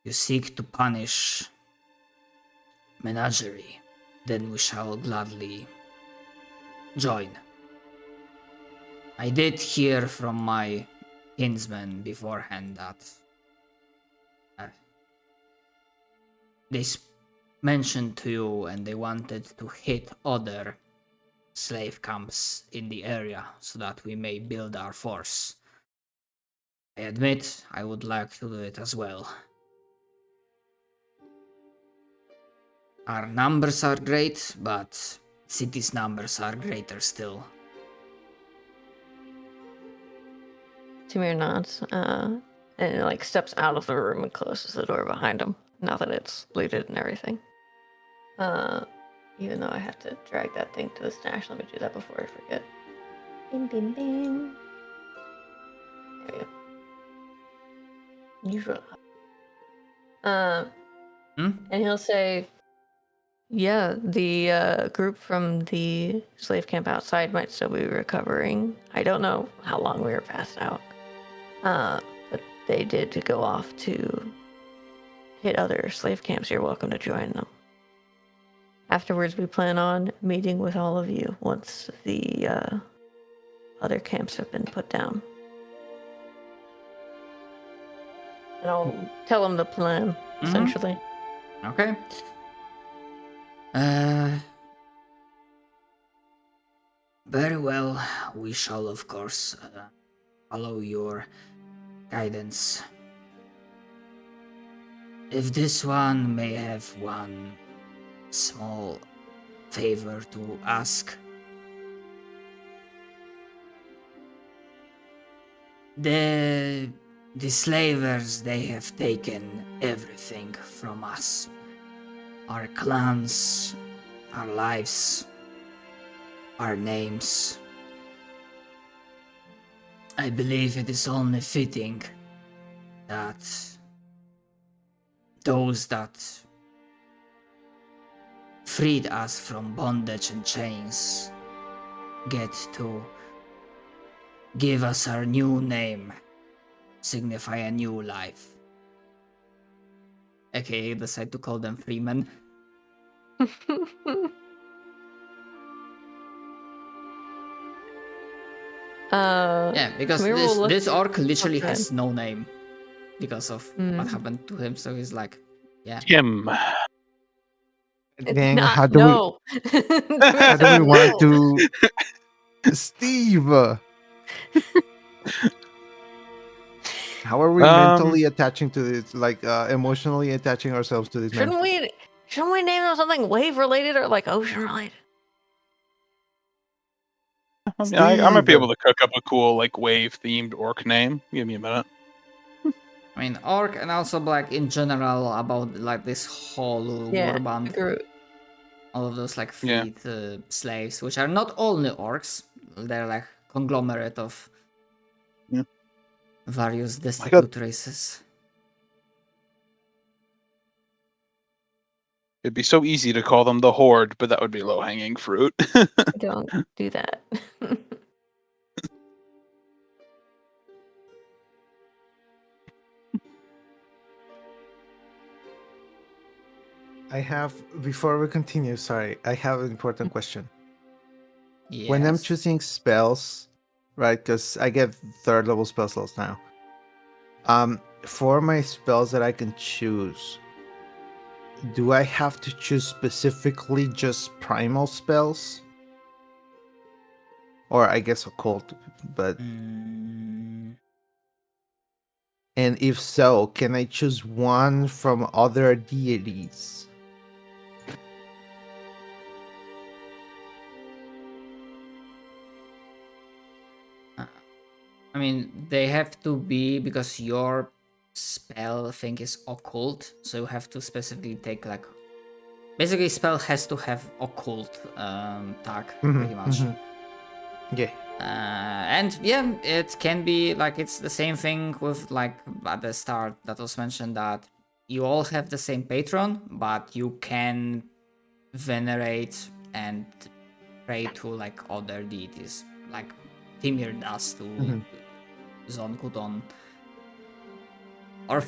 you seek to punish Menagerie, then we shall gladly join. I did hear from my kinsmen beforehand that they mentioned to you and they wanted to hit other slave camps in the area so that we may build our force. I admit I would like to do it as well. Our numbers are great, but city's numbers are greater still. Tamir nods, and like steps out of the room and closes the door behind him. Now that it's looted and everything. Even though I have to drag that thing to the stash, let me do that before I forget. Bing, bing, bing. There we go. Usual. And he'll say, yeah, the group from the slave camp outside might still be recovering. I don't know how long we were passed out. But they did go off to hit other slave camps. You're welcome to join them. Afterwards, we plan on meeting with all of you once the other camps have been put down. And I'll tell them the plan, essentially. Okay. Very well. We shall, of course, follow your guidance. If this one may have one small favor to ask. The slavers, they have taken everything from us. Our clans, our lives, our names. I believe it is only fitting that those that freed us from bondage and chains get to give us our new name, signify a new life. Okay, decide to call them freemen. Yeah, because this orc literally has no name because of what happened to him. So he's like, yeah. Him. Gang, how do we want to Steve? How are we mentally attaching to this, like emotionally attaching ourselves to this man? Shouldn't we name them something wave related or like ocean related? I mean, I might be able to cook up a cool like wave themed orc name. Give me a minute. I mean, orc, and also like in general about like this whole warband. All of those like fleet slaves, which are not only orcs, they're like conglomerate of various destitute races. It'd be so easy to call them the Horde, but that would be low-hanging fruit. Don't do that. I have, before we continue, sorry, I have an important question. Yes. When I'm choosing spells, right, because I get 3rd level spell slots now. For my spells that I can choose, do I have to choose specifically just primal spells? Or I guess occult, but And if so, can I choose one from other deities? I mean, they have to be because your spell thing is occult, so you have to specifically take like. Basically, spell has to have occult tag, pretty much. Yeah. And yeah, it can be like it's the same thing with like at the start that was mentioned that you all have the same patron, but you can venerate and pray to like other deities, like Timir does to Zonkuton. Or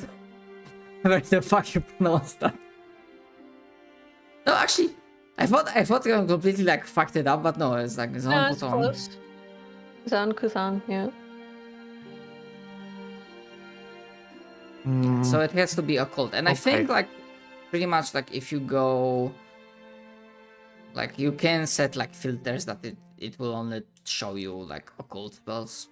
where the fuck you pronounce that? No, actually, I thought I completely like fucked it up, but no, it's like No, it's Zonkuton. close. Zan-Kusan, yeah. So it has to be occult, and I think like pretty much like if you go, like you can set like filters that it will only show you like occult spells.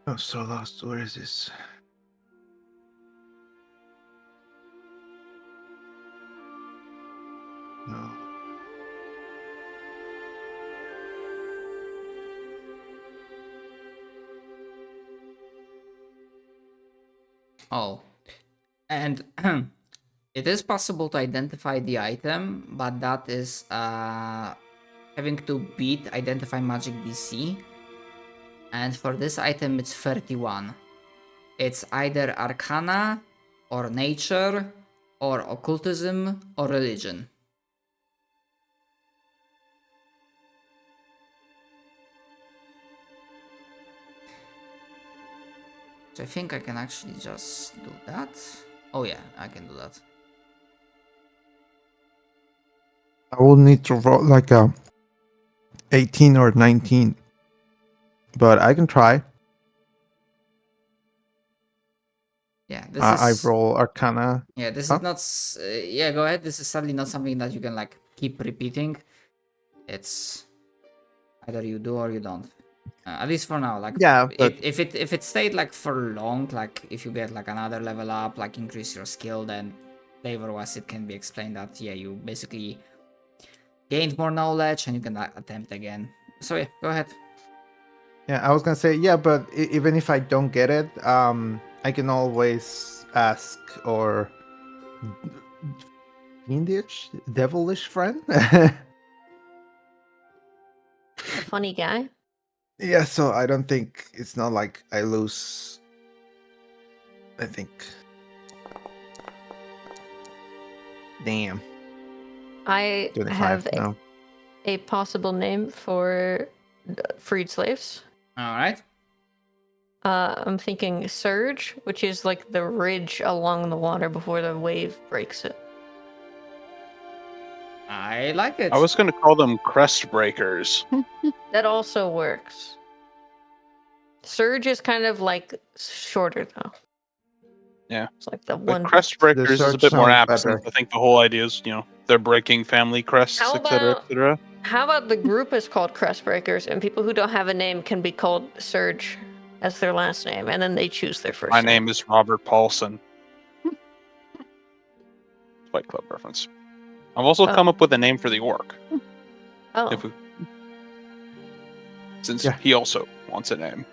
I'm so lost. Where is this? No. Oh, and it is possible to identify the item, but that is having to beat identify magic DC. And for this item, it's 31. It's either Arcana, or Nature, or Occultism, or Religion. So I think I can actually just do that. Oh yeah, I can do that. I will need to roll like a 18 or 19. But I can try. Yeah, this I is. roll Arcana. Yeah, this Huh? is not. Yeah, go ahead. This is sadly not something that you can like keep repeating. It's either you do or you don't. At least for now. Like Yeah, but if it stayed like for long, like if you get like another level up, like increase your skill, then flavor-wise it can be explained that yeah, you basically gained more knowledge and you can attempt again. So yeah, go ahead. yeah, I was gonna say yeah, but even if I don't get it, I can always ask or fiendish, devilish friend. A funny guy. Yeah, so I don't think it's not like I lose. I think. Damn. I 25. have No. a possible name for freed slaves. All right. I'm thinking Surge, which is like the ridge along the water before the wave breaks it. I like it. I was going to call them crest breakers. That also works. Surge is kind of like shorter though. Yeah. It's like the But one. crest breakers is a search bit more sounds apt better. since I think the whole idea is, they're breaking family crests, How etc., about- etc. How about the group is called Crest Breakers, and people who don't have a name can be called Surge as their last name, and then they choose their first My name is Robert Paulson. Fight Club reference. I've also Oh. come up with a name for the orc. Oh, If we, since Yeah. he also wants a name.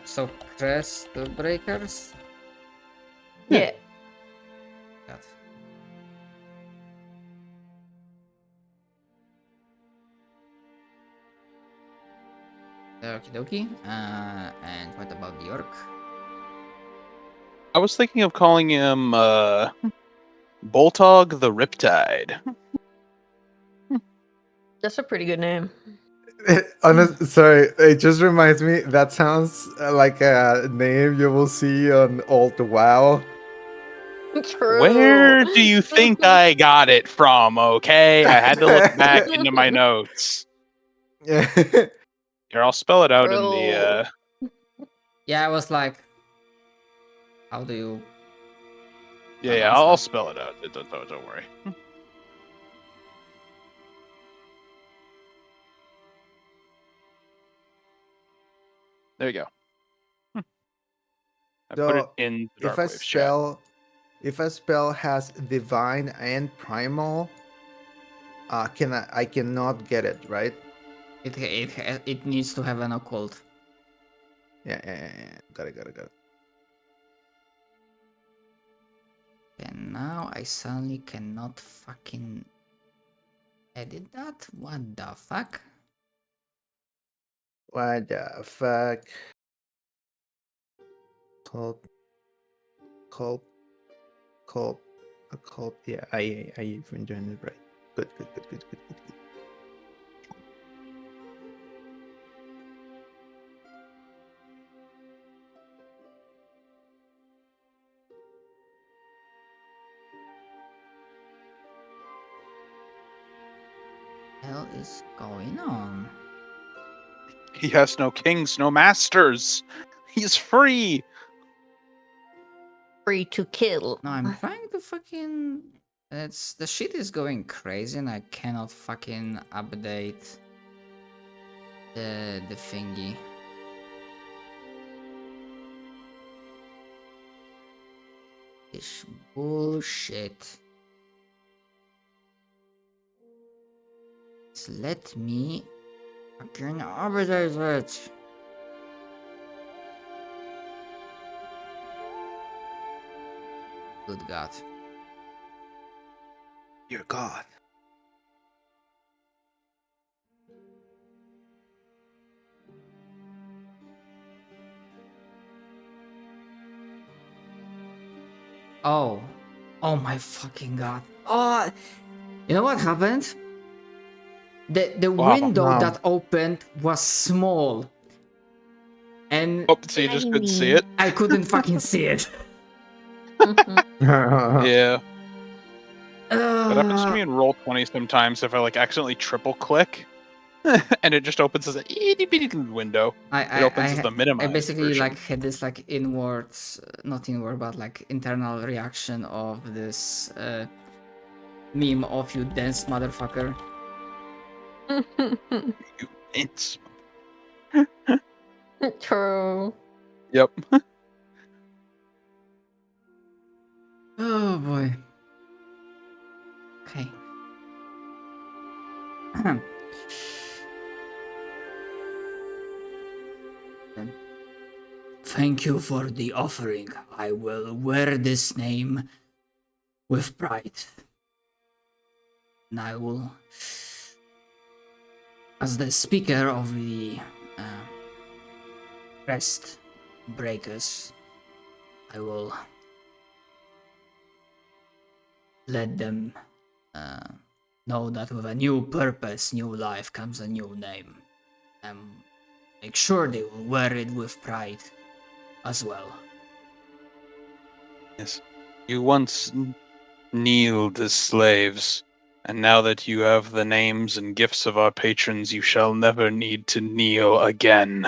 So crest breakers. yeah. That. Okie dokie. And what about the orc? I was thinking of calling him Boltog the Riptide. That's a pretty good name. Sorry, it just reminds me. That sounds like a name you will see on Old WoW. True. Where do you think I got it from? Okay, I had to look back into my notes. Yeah. Here, I'll spell it out in the. Yeah, I was like, how do you? Yeah, I'll spell it out. Don't worry. There you go. I put it So, in the if dark a waves chat. if a spell has divine and primal, I cannot get it, right? It needs to have an occult. Yeah. Got it. And now I suddenly cannot fucking edit that? What the fuck? What the fuck? Cult. Occult. Yeah, I even joined it right. Good. Hell is going on? He has no kings, no masters. He's free. Free to kill. No, I'm trying to fucking. The shit is going crazy and I cannot fucking update the thingy. This bullshit. Just let me fucking update it. Good God. Dear God. Oh. Oh my fucking God. Oh. You know what happened? The Wow. window that opened was small. And Oh, so you just couldn't see it? I couldn't fucking see it. Yeah. That happens to me Uh, in Roll20 sometimes if I like accidentally triple click and it just opens as a itty bitty little window. It opens as the I minimized basically version. like had this like inwards, not inward, but like internal reaction of this meme of you dense motherfucker. You inch. True. Yep. Oh boy. Okay. Thank you for the offering. I will wear this name with pride. And I will, as the speaker of the rest breakers, I will let them know that with a new purpose, new life comes a new name. And make sure they will wear it with pride as well. Yes. You once kneeled as slaves, and now that you have the names and gifts of our patrons, you shall never need to kneel again.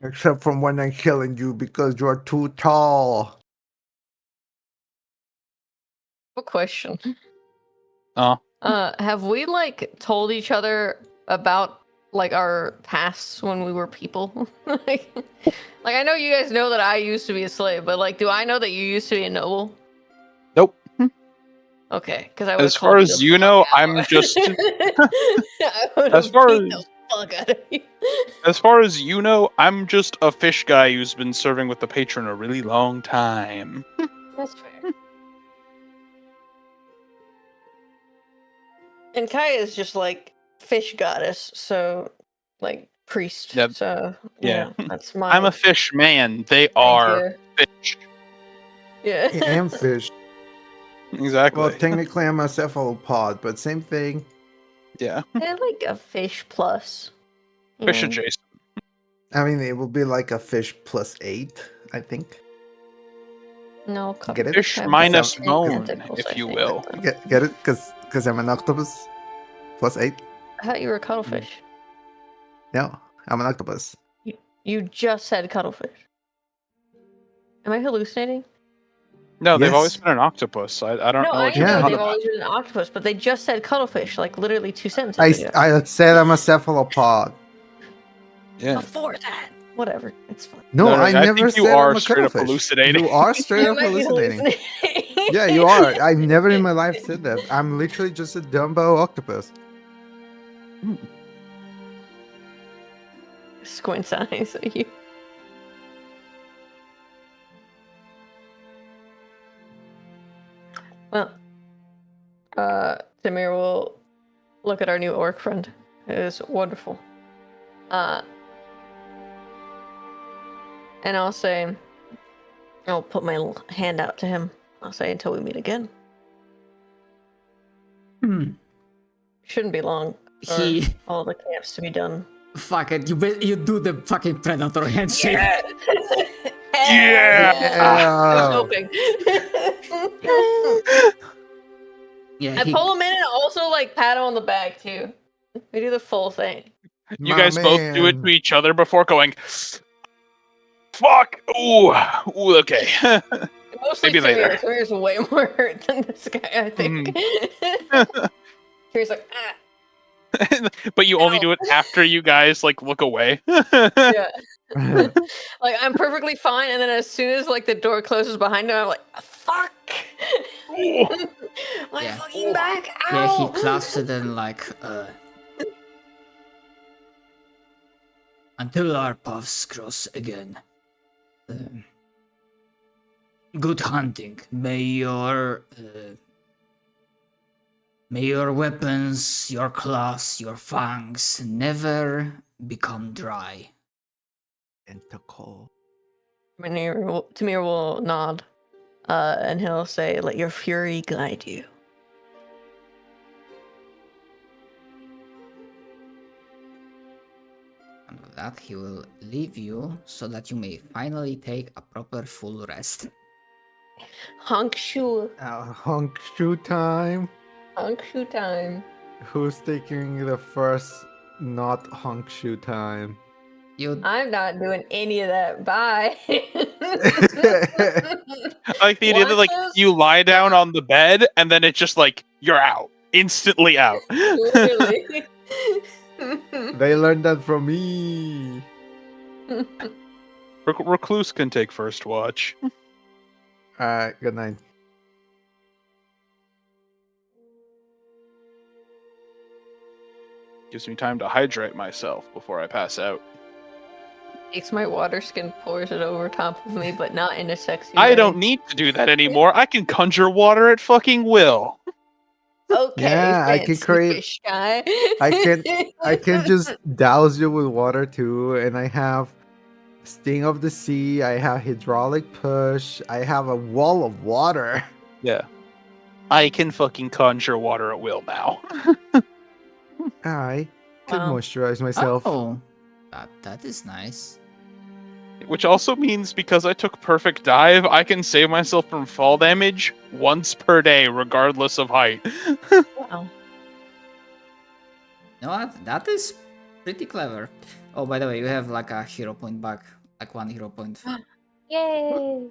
Except from when I'm killing you because you're too tall. A question. Oh, Have we like told each other about like our pasts when we were people? like I know you guys know that I used to be a slave, but like, do I know that you used to be a noble? nope. Okay, because I would. As far as you know, I'm just. As far as the fuck out of you. As far as you know, I'm just a fish guy who's been serving with the patron a really long time. That's fair. And Kaya is just like fish goddess, so like priest. Yep. So Yeah. that's my. I'm a fish man. They Thank are you. fish. Yeah. I am fish. Exactly. Well, technically I'm a cephalopod, but same thing. Yeah. They're like a fish plus. you Fish know? adjacent. I mean, it will be like a fish +8, I think. No, Get it? Fish have minus different bone, tentacles, if I you think, will. though. Get it? Because I'm an octopus. +8? I thought you were a cuttlefish. No, I'm an octopus. You just said cuttlefish. Am I hallucinating? No, they've always Yes. been an octopus. I don't No, know I what you're know Yeah. on they've about. always been an octopus, but they just said cuttlefish like literally 2 sentences ago. I said I'm a cephalopod. Yeah. Before that, whatever, it's fine. No, No, I I never think you said are I'm a straight up cuttlefish. hallucinating. You are straight I up might be hallucinating. hallucinating. Yeah, you are. I've never in my life said that. I'm literally just a Dumbo octopus. Squints eyes at you. Well, Tamir will look at our new orc friend. It is wonderful. And I'll say, I'll put my hand out to him. I'll say, until we meet again. Shouldn't be long for He all the camps to be done. fuck it. You do the fucking predator handshake. Yeah! Yeah! I was Yeah. hoping. Yeah, I he, pull him in and also like pat him on the back too. We do the full thing. You My guys both do it man. to each other before going, fuck! Ooh, okay. Mostly Maybe later. Tamir's way more hurt than this guy, I think. Tamir's like, ah. But you only Ow. do it after you guys, like, look away. Yeah. Like, I'm perfectly fine, and then as soon as, like, the door closes behind him, I'm like, fuck! My Yeah. fucking back! Ow! yeah, he clasps it and like, until our paths cross again. Good hunting. May your weapons, your claws, your fangs never become dry. Tentacle. Tamir will nod, and he'll say, let your fury guide you. And with that, he will leave you so that you may finally take a proper full rest. Honk shoe. Honk shoe time. Honk shoe time. Who's taking the first not honk shoe time? You I'm not doing any of that. Bye. I like the idea that, like, Once you lie down on the bed, and then it's just like, you're out. Instantly out. Literally. They learned that from me. Recluse can take first watch. Alright, good night. Gives me time to hydrate myself before I pass out. Takes my water skin, pours it over top of me, but not in a sexy way. I don't need to do that anymore. I can conjure water at fucking will. Okay, Yeah, I can fancy create- fish guy. I can just douse you with water too, and I have Sting of the Sea, I have Hydraulic Push, I have a wall of water. Yeah. I can fucking conjure water at will now. I can Wow. moisturize myself. Oh, that is nice. Which also means because I took perfect dive, I can save myself from fall damage once per day, regardless of height. Wow. No, that is pretty clever. Oh, by the way, you have like a hero point back, like 1 hero point. Yay!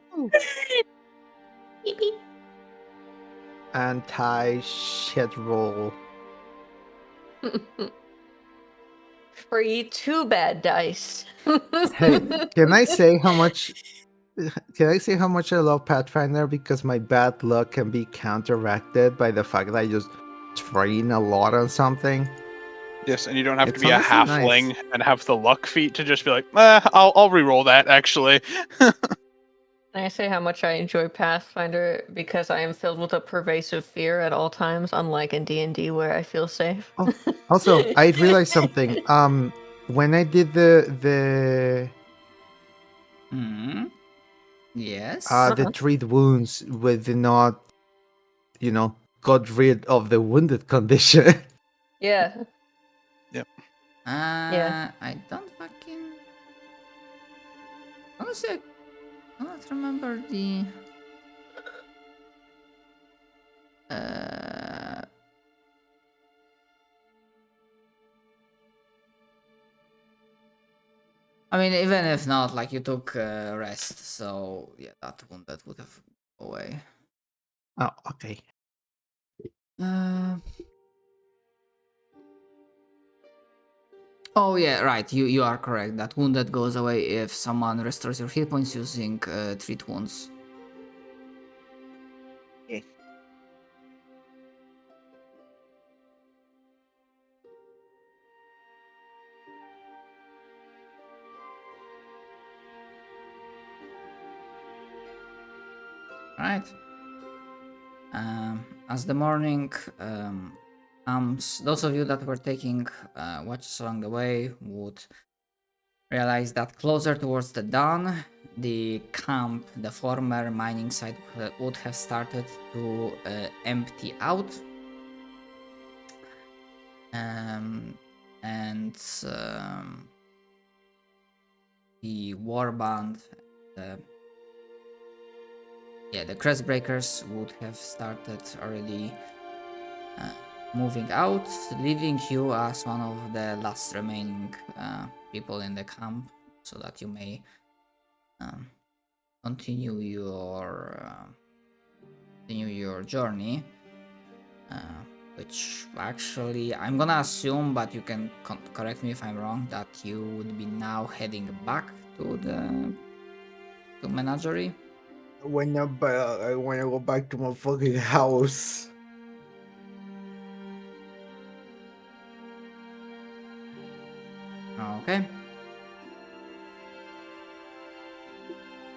Anti-shit roll. Free 2 bad dice. Hey, can I say how much? Can I say how much I love Pathfinder because my bad luck can be counteracted by the fact that I just train a lot on something. Yes, and you don't have It's to be a honestly halfling nice. and have the luck feat to just be like, I'll re-roll that, actually. Can I say how much I enjoy Pathfinder because I am filled with a pervasive fear at all times, unlike in D&D where I feel safe. Oh, also, I realized something. When I did the Yes. the treat wounds with not, got rid of the wounded condition. Yeah. I don't fucking. Honestly, I don't remember the. I mean, even if not, like you took rest, so yeah, that would have go away. Oh, okay. Oh yeah, right. You are correct. That wounded goes away if someone restores your hit points using treat wounds. Okay. Right. As the morning comes, those of you that were taking watches along the way would realize that closer towards the dawn, the camp, the former mining site, would have started to empty out. And the warband, the crestbreakers would have started already moving out, leaving you as one of the last remaining people in the camp, so that you may continue your journey. Which actually I'm gonna assume, but you can correct me if I'm wrong, that you would be now heading back to Menagerie. I wanna go back to my fucking house. Okay.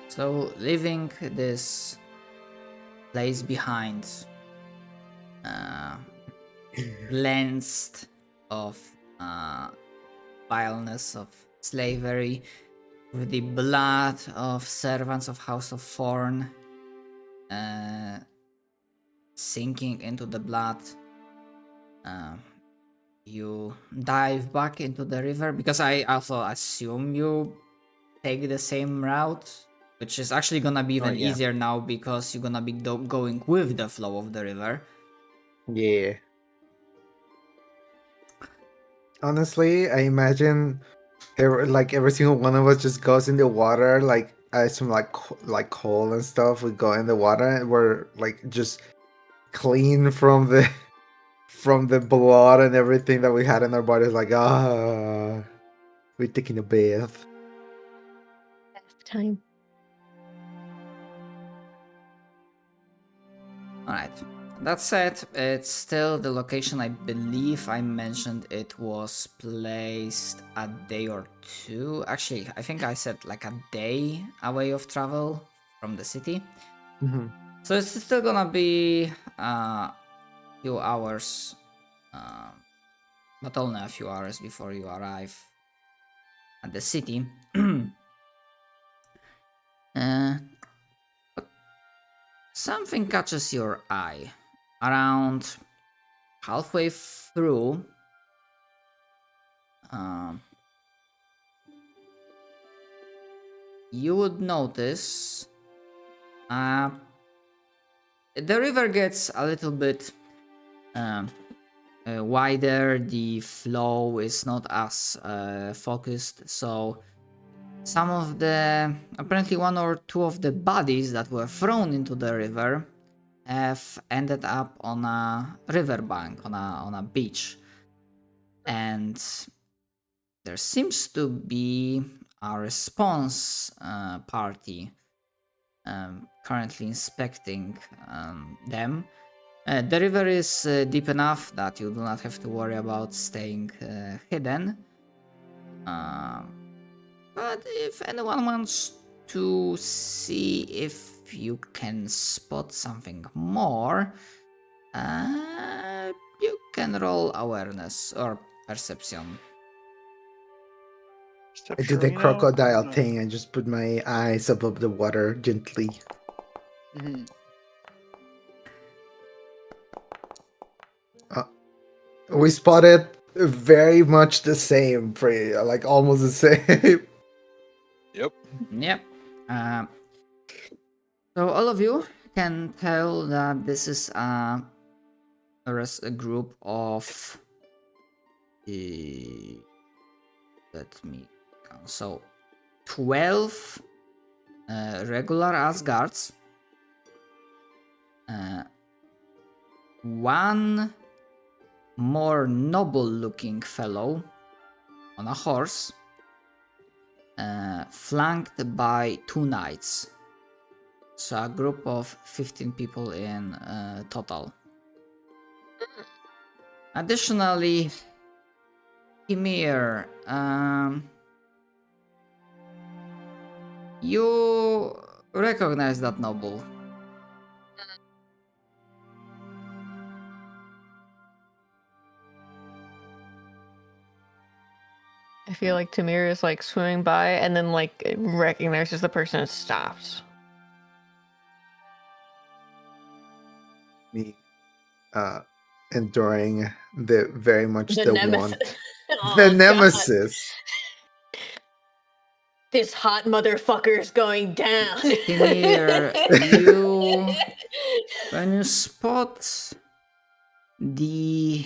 So leaving this place behind, cleansed of vileness of slavery, with the blood of servants of House of Thorn sinking into the blood, you dive back into the river, because I also assume you take the same route, which is actually gonna be even yeah. easier now because you're gonna be going with the flow of the river. Yeah. Honestly, I imagine every single one of us just goes in the water, like some like coal and stuff would go in the water, and we're like just clean from the from the blood and everything that we had in our bodies. Like we're taking a bath. Bath time. Alright. That said, it's still the location. I believe I mentioned it was placed a day or two. Actually, I think I said like a day away of travel from the city. Mm-hmm. So it's still gonna be a few hours, but only a few hours before you arrive at the city. But something catches your eye. Around halfway through, you would notice the river gets a little bit wider. The flow is not as focused, so some of the, apparently one or two of the bodies that were thrown into the river have ended up on a riverbank, on a beach, and there seems to be a response party currently inspecting them. The river is deep enough that you do not have to worry about staying hidden. But if anyone wants to see if you can spot something more, you can roll awareness or perception. I do the You know, crocodile thing and just put my eyes above the water gently. mhm. We spotted very much the same, pretty like almost the same. Yep. Yep. So all of you can tell that this is a group of. Let me count. So 12 regular Asgards, one more noble-looking fellow on a horse, flanked by 2 knights. So a group of 15 people in total. Additionally, Ymir, you recognize that noble. I feel like Tamir is like swimming by and then like recognizes the person and stops. Me enduring the very much the nemesis. one. Oh, The God. nemesis. This hot motherfucker is going down. Ymir, when you spot the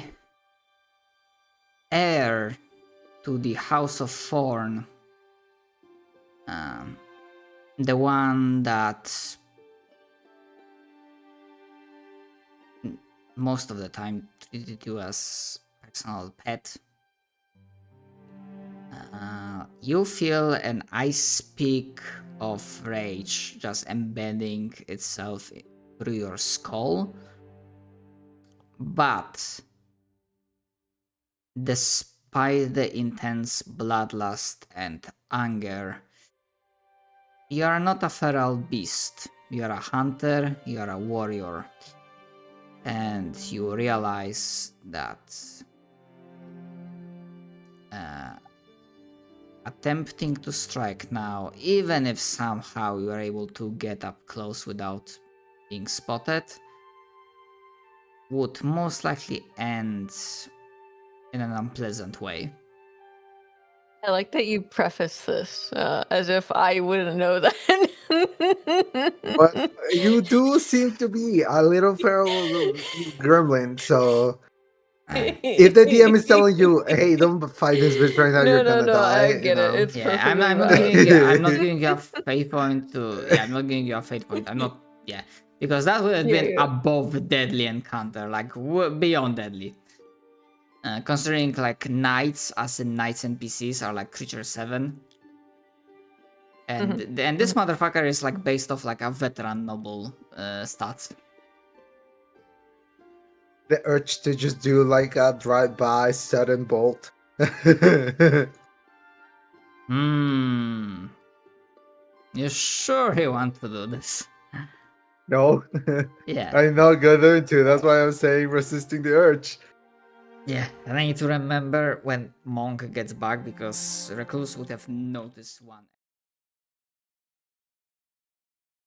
heir to the House of Thorn, the one that most of the time treated you as personal pet, you feel an ice peak of rage just embedding itself through your skull. But despite the intense bloodlust and anger, you are not a feral beast. You are a hunter, you are a warrior. And you realize that attempting to strike now, even if somehow you are able to get up close without being spotted, would most likely end in an unpleasant way. I like that you preface this as if I wouldn't know that. But you do seem to be a little feral gremlin, so if the DM is telling you, "Hey, don't fight this bitch right now, you're gonna die," I get it. It's Yeah, perfectly I'm not valid. giving you. I'm not giving you a fate point to. Yeah, I'm not giving you a fate point. I'm not. Yeah, because that would have been Yeah. above deadly encounter, like beyond deadly. Considering like knights, as in knights NPCs are like creature 7, and this motherfucker is like based off like a veteran noble stats. The urge to just do like a drive-by sudden bolt. You sure you want to do this? No, Yeah. I'm not going to. That's why I'm saying resisting the urge. Yeah, and I need to remember when Monk gets back because Recluse would have noticed one.